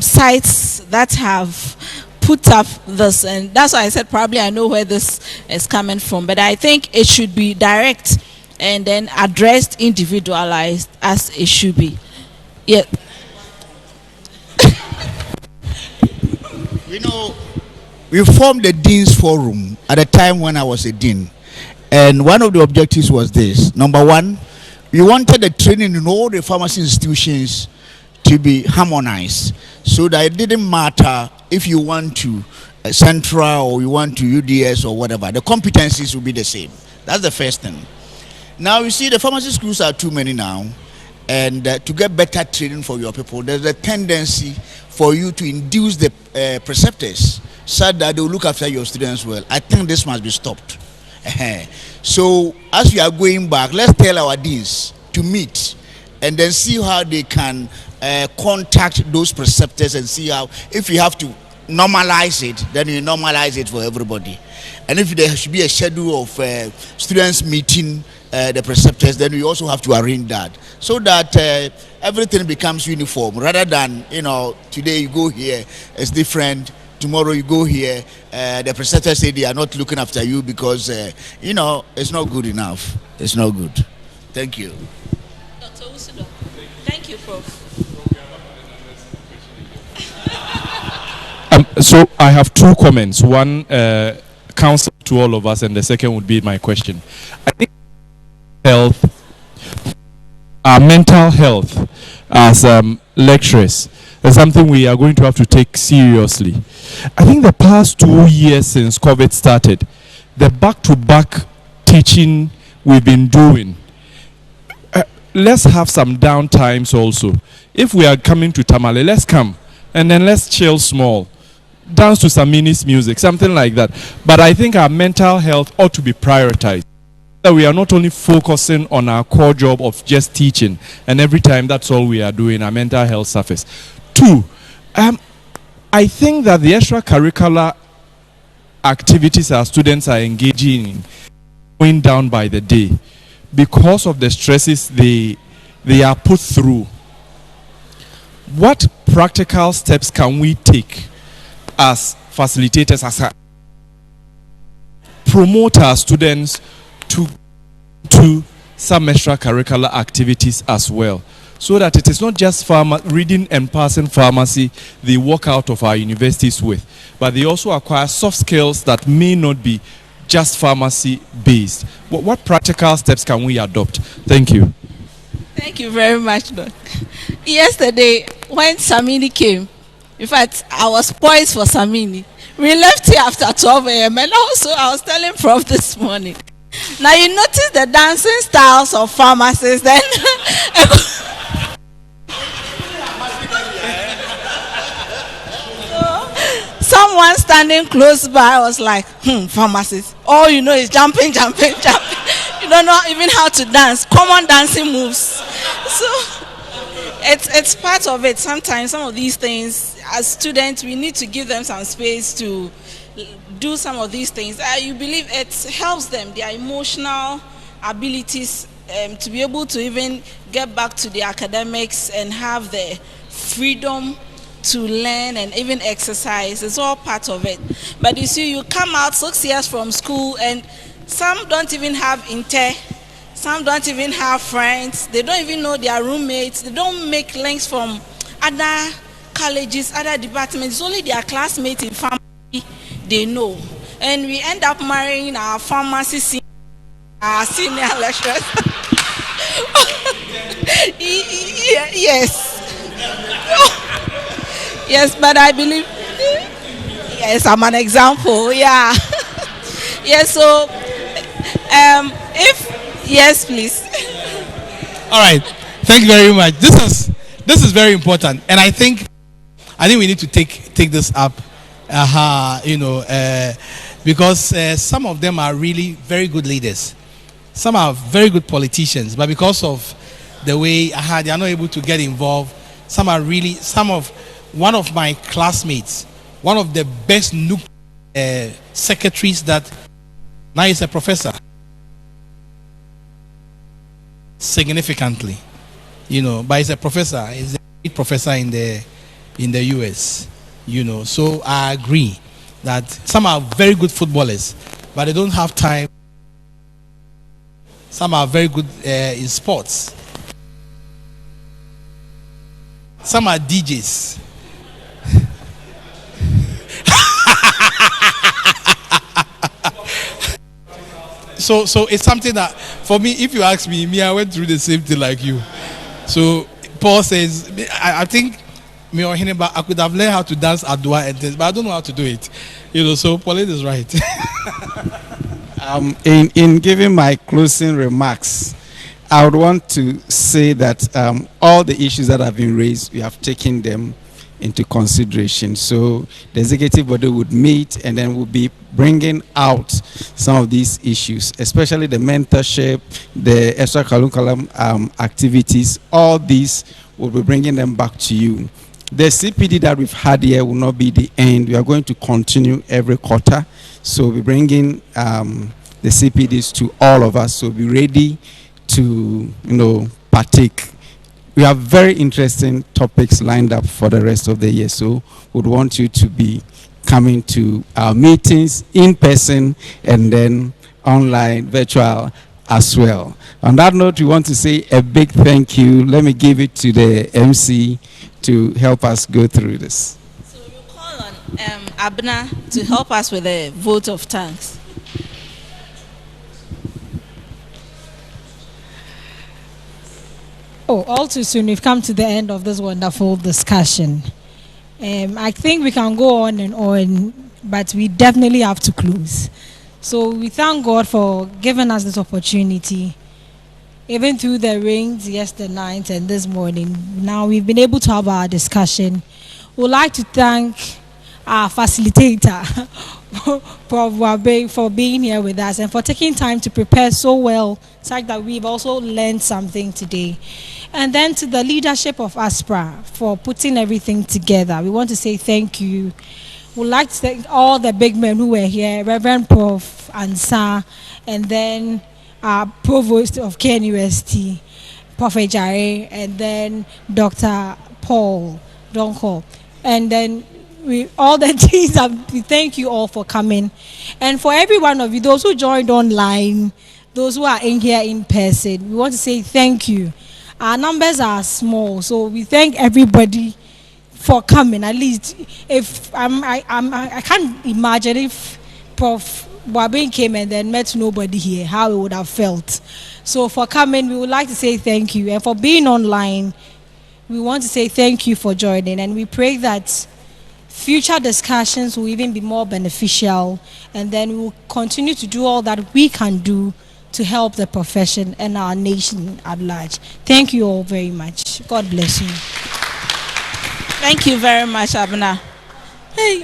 sites that have put up this, and that's why I said probably I know where this is coming from. But I think it should be direct and then addressed, individualized as it should be. Yeah. We formed the Dean's Forum at a time when I was a dean. And one of the objectives was this. Number one, we wanted the training in all the pharmacy institutions to be harmonized, so that it didn't matter if you want to Central or you want to UDS or whatever, the competencies will be the same. That's the first thing. Now you see the pharmacy schools are too many now, and to get better training for your people, there's a tendency for you to induce the preceptors so that they will look after your students well. I think this must be stopped. So as we are going back, let's tell our deans to meet and then see how they can contact those preceptors and see how, if you have to normalize it, then you normalize it for everybody. And if there should be a schedule of students meeting the preceptors, then we also have to arrange that so that everything becomes uniform, rather than, you know, today you go here, it's different, tomorrow you go here, the preceptors say they are not looking after you because, you know, it's not good enough. It's not good. Thank you. Dr. Usudo. Thank you, Prof. So I have two comments. One, counsel to all of us, and the second would be my question. I think our mental health as lecturers is something we are going to have to take seriously. I think the past 2 years since COVID started, the back-to-back teaching we've been doing, let's have some downtimes also. If we are coming to Tamale, let's come and then let's chill small. Dance to Samini's music, something like that. But I think our mental health ought to be prioritized. That we are not only focusing on our core job of just teaching, and every time that's all we are doing, our mental health suffers. Two, I think that the extracurricular activities our students are engaging in going down by the day because of the stresses they are put through. What practical steps can we take as facilitators, as promote our students to some extracurricular activities as well, so that it is not just reading and passing pharmacy they walk out of our universities with, but they also acquire soft skills that may not be just pharmacy based. What practical steps can we adopt? Thank you. Thank you very much, Doc. Yesterday, when Samini came, in fact, I was poised for Samini. We left here after 12 a.m. And also, I was telling Prof this morning. Now, you notice the dancing styles of pharmacists. Then, someone standing close by was like, pharmacist. All you know is jumping, jumping, jumping. You don't know even how to dance. Common dancing moves. So, it's part of it. Sometimes some of these things, as students, we need to give them some space to do some of these things. You believe it helps them, their emotional abilities, to be able to even get back to the academics and have the freedom to learn and even exercise. It's all part of it. But you see, you come out 6 years from school and some don't even have some don't even have friends, they don't even know their roommates, they don't make links from other colleges, other departments. It's only their classmates in pharmacy they know. And we end up marrying our pharmacy senior lecturers. Yes. Yes, but I believe, yes, I'm an example, yeah. Yes, so, yes, please. All right, thank you very much. This is very important, and I think we need to take this up, because some of them are really very good leaders. Some are very good politicians, but because of the way they are not able to get involved. One of my classmates, one of the best secretaries that now is a professor, significantly, but he's a professor. He's a professor in the US, So I agree that some are very good footballers, but they don't have time. Some are very good in sports. Some are DJs. So it's something that, for me, if you ask me, I went through the same thing like you. So Paul says, I think I could have learned how to dance Adwa and things, but I don't know how to do it. So Pauline is right. In giving my closing remarks, I would want to say that all the issues that have been raised, we have taken them into consideration. So the executive body would meet and then we'll be bringing out some of these issues, especially the mentorship, the extracurricular activities. All these we'll be bringing them back to you. The CPD that we've had here will not be the end. We are going to continue every quarter. So we'll be bringing the CPDs to all of us. So be ready to, partake. We have very interesting topics lined up for the rest of the year. So would want you to be coming to our meetings in person and then online, virtual as well. On that note, we want to say a big thank you. Let me give it to the MC to help us go through this. So we'll call on Abna to help us with a vote of thanks. Oh, all too soon, we've come to the end of this wonderful discussion. I think we can go on and on, but we definitely have to close. So we thank God for giving us this opportunity. Even through the rains yesterday night and this morning, now we've been able to have our discussion. We'd like to thank our facilitator, Prof. Wabe, for being here with us and for taking time to prepare so well, such that we've also learned something today. And then to the leadership of Aspra for putting everything together. We want to say thank you. We'd like to thank all the big men who were here, Reverend Prof. Ansar, and then our Provost of KNUST, Prophet Jare, and then Dr. Paul Donko. And then all the teams, we thank you all for coming. And for every one of you, those who joined online, those who are in here in person, we want to say thank you. Our numbers are small, so we thank everybody for coming. At least, if I can't imagine if Prof. Wabin came and then met nobody here, how it would have felt. So for coming, we would like to say thank you. And for being online, we want to say thank you for joining. And we pray that future discussions will even be more beneficial. And then we will continue to do all that we can do to help the profession and our nation at large. Thank you all very much. God bless you. Thank you very much, Abna. Hey.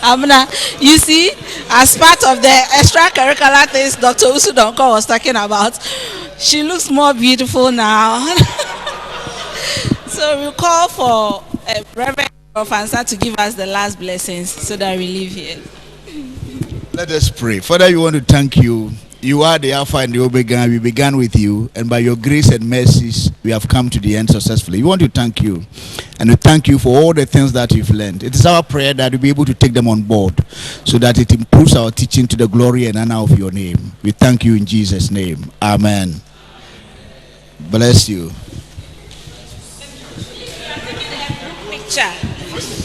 Abna, you see, as part of the extracurricular things Dr. Usudonko was talking about, she looks more beautiful now. So we'll call for Reverend Prof. Ansar to give us the last blessings so that we leave here. Let us pray. Father, we want to thank you. You are the Alpha and the Omega. We began with you, and by your grace and mercies, we have come to the end successfully. We want to thank you, and we thank you for all the things that you've learned. It is our prayer that we'll be able to take them on board, so that it improves our teaching to the glory and honor of your name. We thank you in Jesus' name. Amen. Bless you. Picture.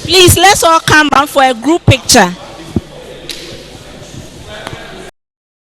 Please, let's all come out for a group picture.